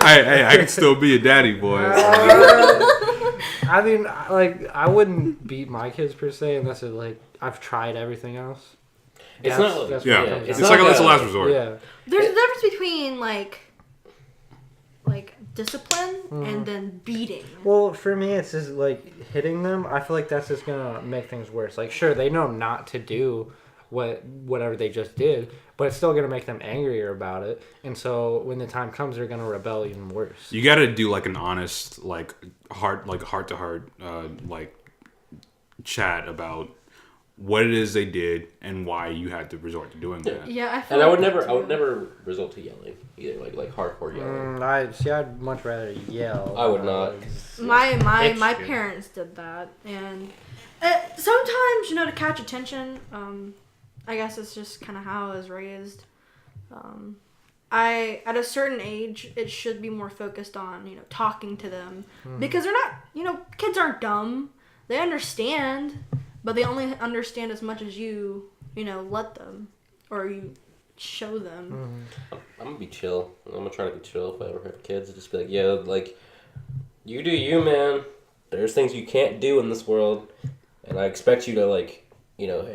I can still be a daddy boy. I mean, like, I wouldn't beat my kids per se unless it like I've tried everything else. It's That's- not. that's Yeah, what it comes it's down like not it's a a- last resort. Yeah. There's a difference between like discipline and then beating. Well, for me, it's just like hitting them. I feel like that's just gonna make things worse. Like, sure, they know not to do whatever they just did, but it's still gonna make them angrier about it. And so when the time comes, they're gonna rebel even worse. You got to do like an honest, heart to heart, chat about what it is they did and why you had to resort to doing that. Yeah, I feel And I would like never, that I would too. never resort to yelling either, like hardcore yelling. I'd much rather yell. I would not. My parents did that, and sometimes to catch attention. I guess it's just kind of how I was raised. At a certain age, it should be more focused on talking to them because they're not kids aren't dumb. They understand, but they only understand as much as you let them or you show them. I'm gonna be chill. I'm gonna try to be chill if I ever have kids. Just be like, yeah, like, you do you, man. There's things you can't do in this world, and I expect you to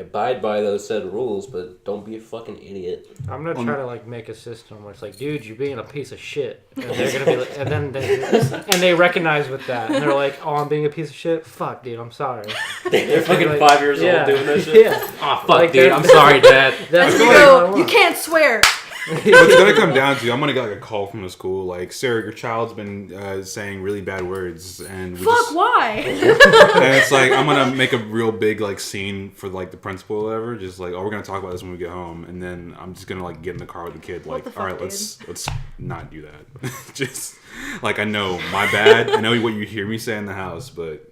abide by those said rules, but don't be a fucking idiot. I'm gonna try to make a system where it's like, dude, you're being a piece of shit, and they're gonna be like, and they recognize with that, and they're like, oh, I'm being a piece of shit. Fuck, dude, I'm sorry. They're fucking Like, 5 years yeah, old doing this shit. Yeah, Oh, fuck, Like, dude. they're- I'm sorry, Dad. that's And you what I go, want. you can't swear. What it's gonna come down to, I'm gonna get a call from the school, like, Sarah, your child's been saying really bad words, and we Fuck, why? and it's like I'm gonna make a real big scene for the principal or whatever, just we're gonna talk about this when we get home, and then I'm just gonna get in the car with the kid, What the fuck, all right, dude? let's not do that. Just I know my bad, I know what you hear me say in the house, but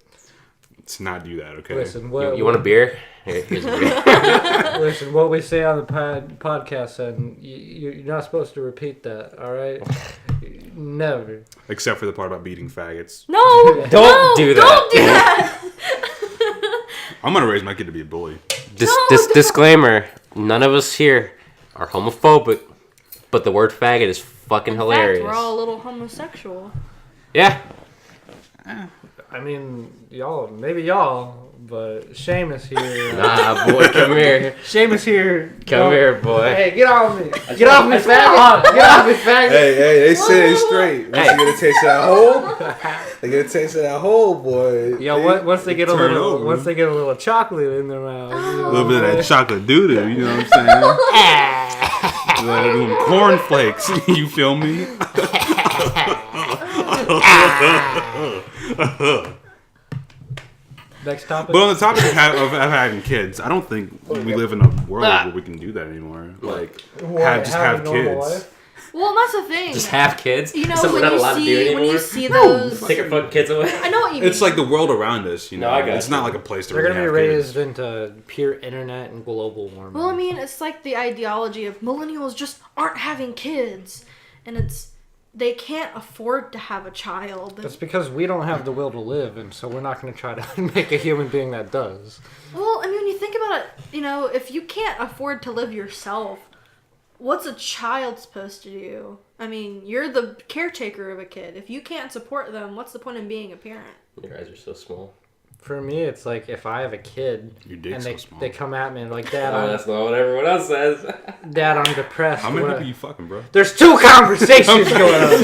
let's not do that, okay? Listen, You want a beer? Here's a beer. Listen, what we say on the podcast, and you're not supposed to repeat that. All right, never. Except for the part about beating faggots. No, Don't do that. Don't do that. I'm gonna raise my kid to be a bully. Disclaimer: none of us here are homophobic, but the word faggot is fucking In hilarious. fact, we're all a little homosexual. Yeah. I mean, maybe y'all, But Seamus here. Nah, boy, come here. Seamus here. Come here, boy. Hey, get off me. Get off me, faggot. Get off me, faggot. Hey, they say it straight. Once you get a taste of that hole, they get a taste of that hole, boy. Yo, once they get a turn little, over. once they get a little chocolate in their mouth, you know A little bit of that chocolate doo-doo, you know what I'm saying? Like them cornflakes, you feel me? Next topic. But on the topic of having kids, I don't think we live in a world where we can do that anymore. Like, have normal kids. life? Well, that's the thing. Just have kids. You know, Something we're when not you allowed to do see anymore. when you see those, Take your fucking kids away. I know what you mean. It's like the world around us, you know. No, I got it's you. not like a place to They're really gonna be have raised kids. into pure internet and global warming. Well, I mean, it's like the ideology of millennials just aren't having kids, and they can't afford to have a child. That's because we don't have the will to live, and so we're not going to try to make a human being that does. Well, I mean, when you think about it, you know, if you can't afford to live yourself, what's a child supposed to do? I mean, you're the caretaker of a kid. If you can't support them, what's the point in being a parent? Your eyes are so small. For me, it's like if I have a kid Your dick's and so small. they come at me and like, Dad, That's not what everyone else says. Dad, I'm depressed. How many What- people you fucking, bro? There's 2 conversations going on.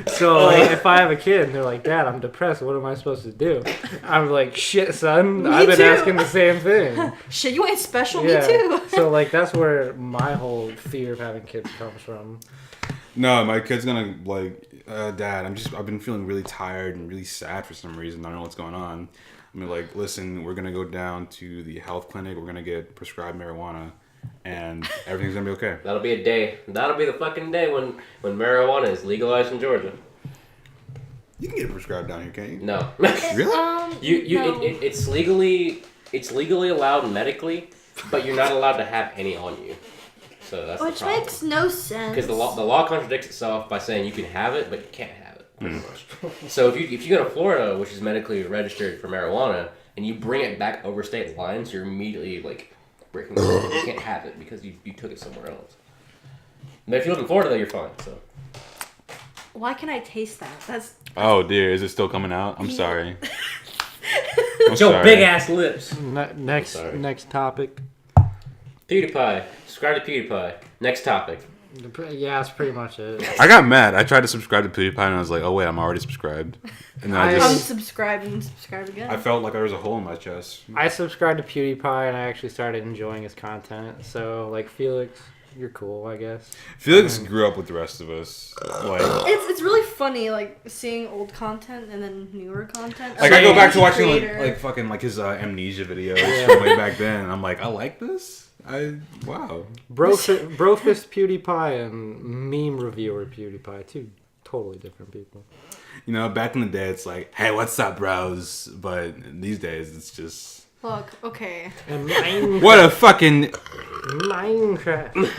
So like, if I have a kid and they're like, Dad, I'm depressed, what am I supposed to do? I'm like, shit, son. Me I've been too. asking the same thing. Shit, you ain't special. Yeah. Me too. So like, that's where my whole fear of having kids comes from. No, my kid's gonna like, Dad, I've been feeling really tired and really sad for some reason. I don't know what's going on. I mean, like, listen, we're gonna go down to the health clinic. We're gonna get prescribed marijuana, and everything's gonna be okay. That'll be a day. That'll be the fucking day when marijuana is legalized in Georgia. You can get it prescribed down here, can't you? No. Really? No. It's legally allowed medically, but you're not allowed to have any on you. So that's Which the problem. makes no sense. Because the law contradicts itself by saying you can have it, but you can't have it. Pretty much. So if you go to Florida, which is medically registered for marijuana, and you bring it back over state lines, you're immediately like breaking the law. You can't have it because you took it somewhere else. But if you live in Florida, though, you're fine. So Why can I taste that? That's Oh dear, is it still coming out? I'm sorry. I'm your sorry. big ass lips. Next topic. PewDiePie. Subscribe to PewDiePie. Next topic. Yeah, that's pretty much it. I got mad. I tried to subscribe to PewDiePie and I was like, oh wait, I'm already subscribed. And then I just, unsubscribe and subscribe again. I felt like there was a hole in my chest. I subscribed to PewDiePie and I actually started enjoying his content. So, like, Felix, you're cool, I guess. Felix grew up with the rest of us. Like It's really funny, like seeing old content and then newer content. I go back to watching Creator. like fucking like his amnesia videos from way back then, and I'm like, I like this. Wow. Brofist PewDiePie and meme reviewer PewDiePie, 2 totally different people. You know, back in the day, it's like, hey, what's up, bros? But these days, it's just Look, okay. And Minecraft. what a fucking. Minecraft.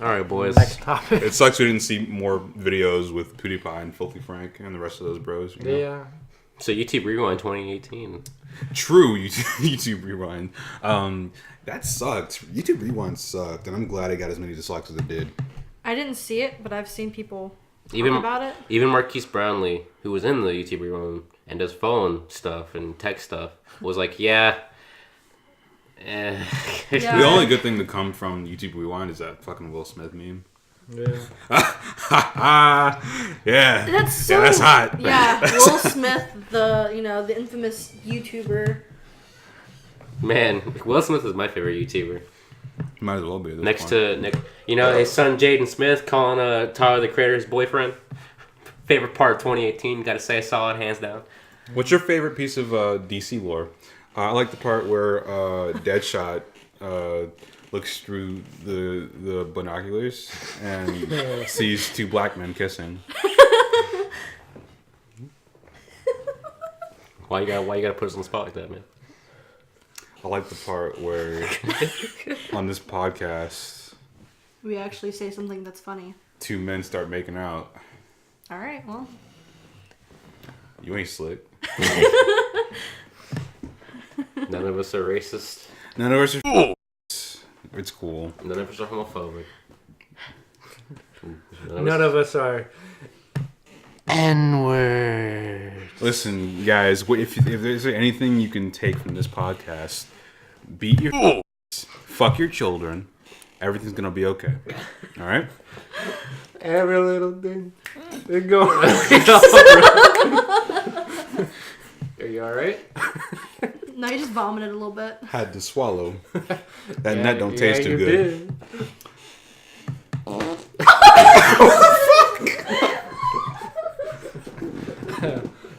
All right, boys. Next topic. It sucks we didn't see more videos with PewDiePie and Filthy Frank and the rest of those bros. You know? Yeah. So YouTube Rewind 2018. True, YouTube Rewind. That sucked. YouTube Rewind sucked, and I'm glad it got as many dislikes as it did. I didn't see it, but I've seen people Even talk about it. Even Marquise Brownlee, who was in the YouTube Rewind and does phone stuff and tech stuff, was like, yeah. Yeah. The only good thing to come from YouTube Rewind is that fucking Will Smith meme. Yeah. Yeah. That's so. Yeah, that's hot. Yeah, Will Smith, the infamous YouTuber. Man, Will Smith is my favorite YouTuber. Might as well be. At this Next point. to his son Jaden Smith calling Tyler the Creator his boyfriend. Favorite part of 2018. Got to say, I saw it hands down. What's your favorite piece of DC lore? I like the part where Deadshot looks through the binoculars and sees 2 black men kissing. Why you gotta put us on the spot like that, man? I like the part where on this podcast, We actually say something that's funny. 2 men start making out. All right, well. You ain't slick. None of us are racist. None of us are. It's cool. None of us are homophobic. None of us are. N-word. Listen, guys, if there's anything you can take from this podcast, beat your fuck your children. Everything's gonna be okay. All right. Every little thing. They go. Are you alright? No, you just vomited a little bit. Had to swallow. That nut don't taste too good.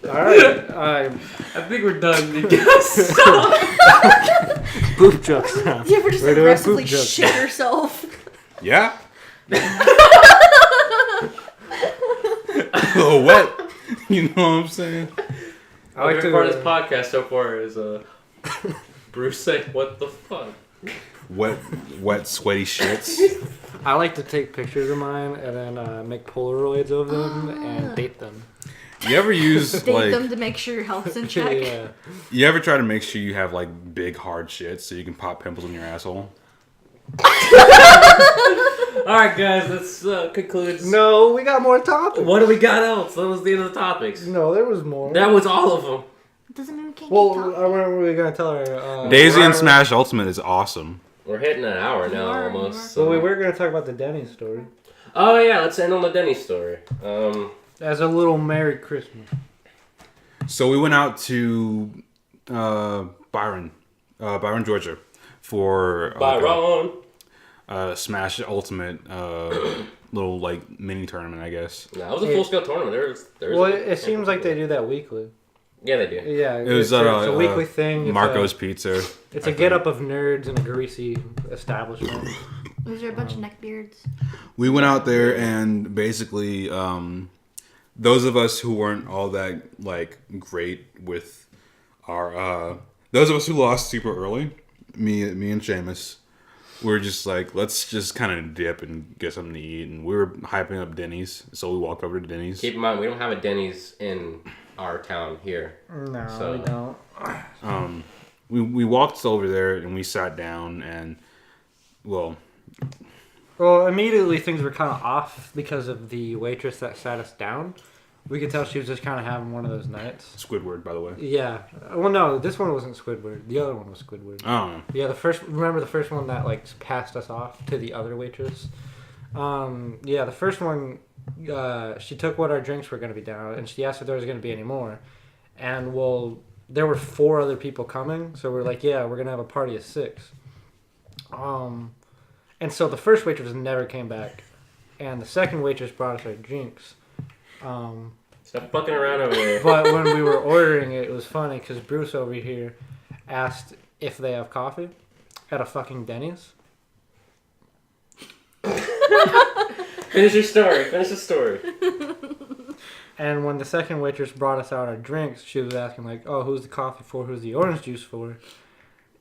Alright. I think we're done. You guys stop. Poop jokes now. You ever just We're doing aggressively poop jokes. shit yourself? Yeah. Oh, wet. You know what I'm saying? I like My favorite part of to. this podcast so far is Bruce saying, "What the fuck?" Wet, sweaty shits. I like to take pictures of mine and then make Polaroids of them and date them. You ever use Date like? them to make sure your health's in check. Yeah. You ever try to make sure you have like big hard shits so you can pop pimples in your asshole? All right, guys, let's conclude. No, we got more topics. What do we got else? That was the end of the topics. No, there was more. That was all of them. Doesn't mean we can't Well, keep talking. I remember we were gonna tell her. Daisy and Smash Ultimate is awesome. We're hitting an hour now, You are. almost. Well, we So. were gonna talk about the Denny story Oh yeah, let's end on the Denny story. as a little Merry Christmas. So we went out to Byron, Georgia, for Byron. Smash Ultimate little like mini tournament, I guess. No, it was a full scale tournament. There was Well, it seems like they do that weekly. Yeah, they do. Yeah, It was it's a weekly thing. It's Marco's Pizza. It's a get up of nerds in a greasy establishment. Was there a bunch of neckbeards? We went out there and basically those of us who weren't all that like great with our those of us who lost super early, me and Seamus, we were just like, let's just kind of dip and get something to eat, and we were hyping up Denny's, so we walked over to Denny's. Keep in mind, we don't have a Denny's in our town here. No, So- we don't. We walked over there and we sat down, and well, Immediately things were kind of off because of the waitress that sat us down. We could tell she was just kind of having one of those nights. Squidward, by the way. Yeah. Well, no, this one wasn't Squidward. The other one was Squidward. Oh, Yeah, remember the first one that like passed us off to the other waitress? Yeah, the first one, she took what our drinks were going to be down, and she asked if there was going to be any more. And well, there were 4 other people coming, so we're like, yeah, we're going to have a party of 6. And so the first waitress never came back, and the second waitress brought us our drinks. Stop fucking around over there. But when we were ordering it, it was funny because Bruce over here asked if they have coffee at a fucking Denny's. Finish your story. Finish the story. And when the second waitress brought us out our drinks, she was asking like, "Oh, who's the coffee for? Who's the orange juice for?"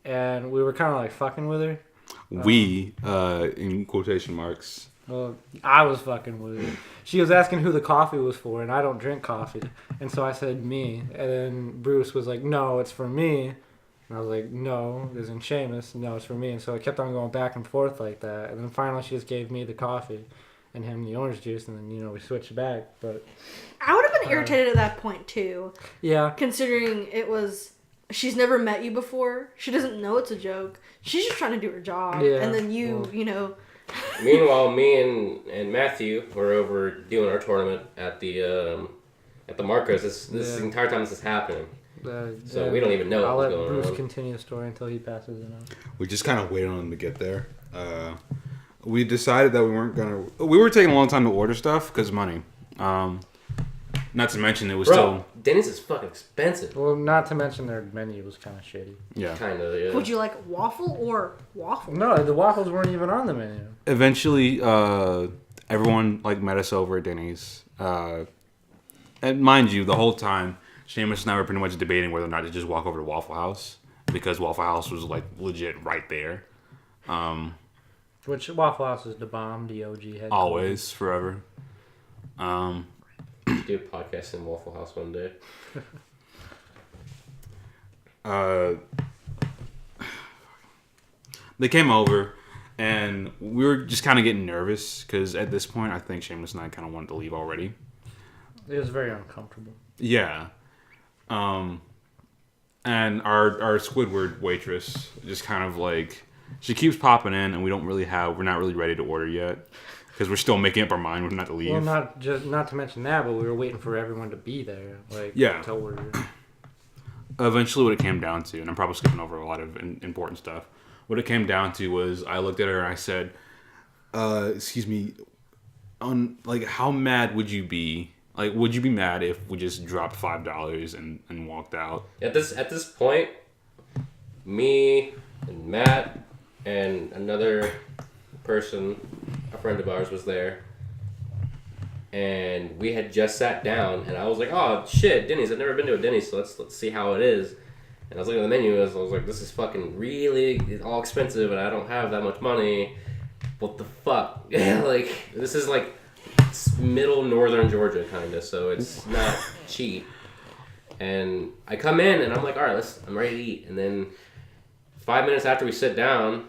And we were kind of like fucking with her. we in quotation marks. Well, I was fucking with her. She was asking who the coffee was for, and I don't drink coffee. And so I said me. And then Bruce was like, "No, it's for me." And I was like, "No, as in Seamus. No, it's for me." And so it kept on going back and forth like that. And then finally she just gave me the coffee and him the orange juice. And then, we switched back. But I would have been irritated at that point too, yeah. considering it was. She's never met you before. She doesn't know it's a joke. She's just trying to do her job. Yeah, And then you well. know. Meanwhile, me and Matthew were over doing our tournament at the Marcos. This Yeah. entire time this is happening. So Yeah. we don't even know I'll what let was going Bruce on. continue the story until he passes it on. We just kind of waited on him to get there. We decided that we weren't gonna. We were taking a long time to order stuff because money. Not to mention it was Bro, Denny's is fucking expensive. Well, not to mention their menu was kind of shitty. yeah. Kind of, yeah. Would you like waffle or waffle? No, the waffles weren't even on the menu. Eventually, everyone like met us over at Denny's. And mind you, the whole time, Seamus and I were pretty much debating whether or not to just walk over to Waffle House because Waffle House was like legit right there. Which Waffle House is the bomb, the OG head. Always, forever. Do a podcast in Waffle House one day. They came over And we were just kind of getting nervous because at this point, I think Seamus and I kind of wanted to leave already. It was very uncomfortable. Yeah. And our Squidward waitress just kind of like, she keeps popping in, and we're not really ready to order yet because we're still making up our mind we're not to leave. Well, not to mention that, but we were waiting for everyone to be there, like to order. Eventually, what it came down to, and I'm probably skipping over a lot of important stuff. What it came down to was I looked at her and I said, "Excuse me, how mad would you be? Like, would you be mad if we just dropped $5 and walked out?" At this point, me and Matt and another person, a friend of ours, was there, and we had just sat down, and I was like, "Oh shit, Denny's! I've never been to a Denny's, so let's see how it is." And I was looking at the menu, and I was like, "This is fucking really all expensive, and I don't have that much money. What the fuck?" Like, this is like middle northern Georgia, kind of, so it's not cheap. And I come in, and I'm like, "All right, I'm ready to eat." And then 5 minutes after we sit down,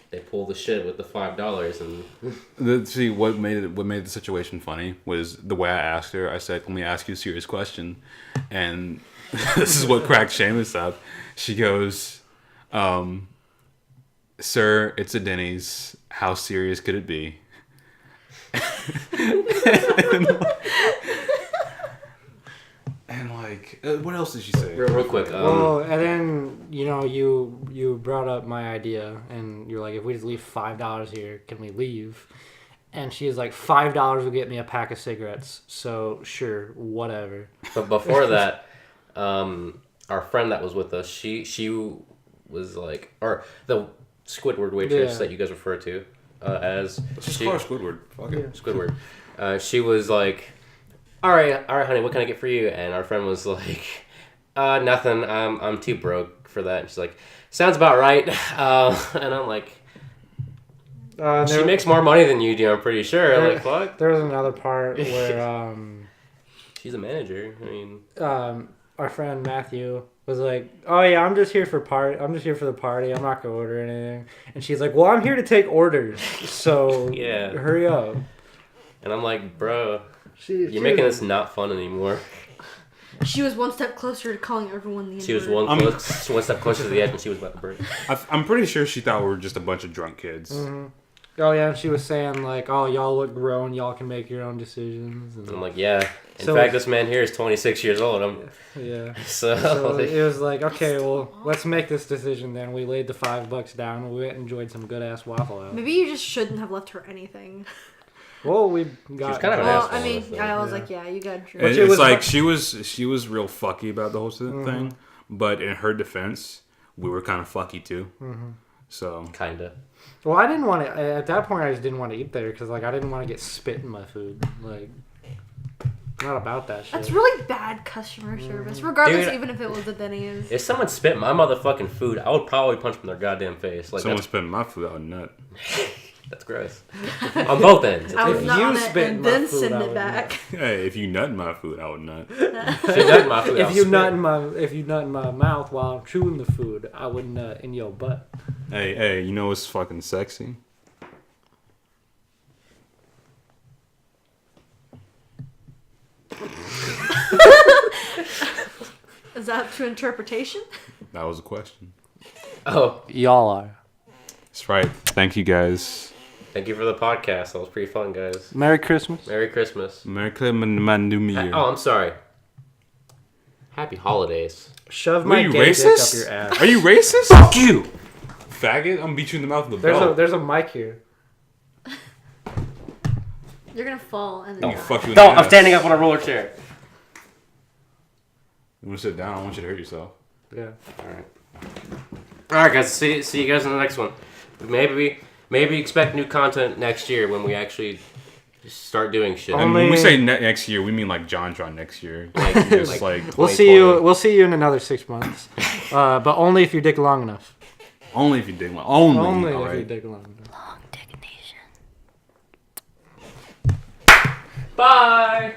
they pull the shit with the $5, and See, what made the situation funny was the way I asked her. I said, "Let me ask you a serious question," and this is what cracked Seamus up. She goes, "Sir, it's a Denny's. How serious could it be?" and like, what else did she say? real quick. And then you brought up my idea, and you're like, if we just leave $5 here, can we leave? And she's like, $5 will get me a pack of cigarettes. So sure, whatever. But before that, our friend that was with us, she was like, or the Squidward waitress that you guys refer to as. Let's just call her Squidward. Fuck it. Squidward. She was like, all right, honey, what can I get for you? And our friend was like, nothing. I'm too broke for that. And she's like, sounds about right. And I'm like, she makes more money than you do, I'm pretty sure. Like, fuck. There was another part where she's a manager. I mean, our friend Matthew was like, "Oh yeah, I'm just here for the party. I'm not gonna order anything." And she's like, "Well, I'm here to take orders, so yeah, hurry up." And I'm like, "Bro, you're making this not fun anymore." She was one step closer to calling everyone the N-word. She was one step closer to the edge, and she was about to break. I'm pretty sure she thought we were just a bunch of drunk kids. Mm-hmm. Oh yeah, and she was saying like, "Oh, y'all look grown. Y'all can make your own decisions." And I'm like, "Yeah." In fact, this man here is 26 years old. Yeah. So it was like, okay, well, let's make this decision then. We laid the $5 down. We went and enjoyed some good ass Waffle House. Maybe you just shouldn't have left her anything. Well, we got. She was kind of an well, asshole. I mean, I was yeah. like, yeah, you got drunk. It's was like she was real fucky about the whole thing, but in her defense, we were kind of fucky too. Mm-hmm. So kinda. Well, I didn't want to. At that point, I just didn't want to eat there because, like, I didn't want to get spit in my food. Like, not about that shit. That's really bad customer service, regardless, even if it was a Denny's. If someone spit my motherfucking food, I would probably punch them in their goddamn face. Like, someone spit my food out nut. That's gross. On both ends. I would If nut you on it spit in and my then food, send I it would back. Hey, if you nut in my food, I would nut. If you nut in my mouth while I'm chewing the food, I would nut in your butt. Hey, you know what's fucking sexy? Is that up to interpretation? That was a question. Oh, Y'all are. That's right. Thank you guys. thank you for the podcast. That was pretty fun, guys. Merry Christmas. Merry Christmas. Merry Christmas, man, New Year. Oh, I'm sorry. Happy holidays. Shove Are my you gay dick up racist? your ass. Are you racist? Fuck you, faggot! I'm gonna beat you in the mouth with a belt. There's a mic here. You're gonna fall and I'm then gonna die. fuck you in the Don't. I'm ass. standing up on a roller chair. You wanna sit down? I want you to hurt yourself. Yeah. All right, guys. See you guys in the next one. Maybe expect new content next year when we actually start doing shit. And when we say next year, we mean like JonTron next year. Just like We'll see you. We'll see you in another 6 months. But only if you dick long enough. only if you dig one. Only all if you right. dick long enough. Long dick nation. Bye.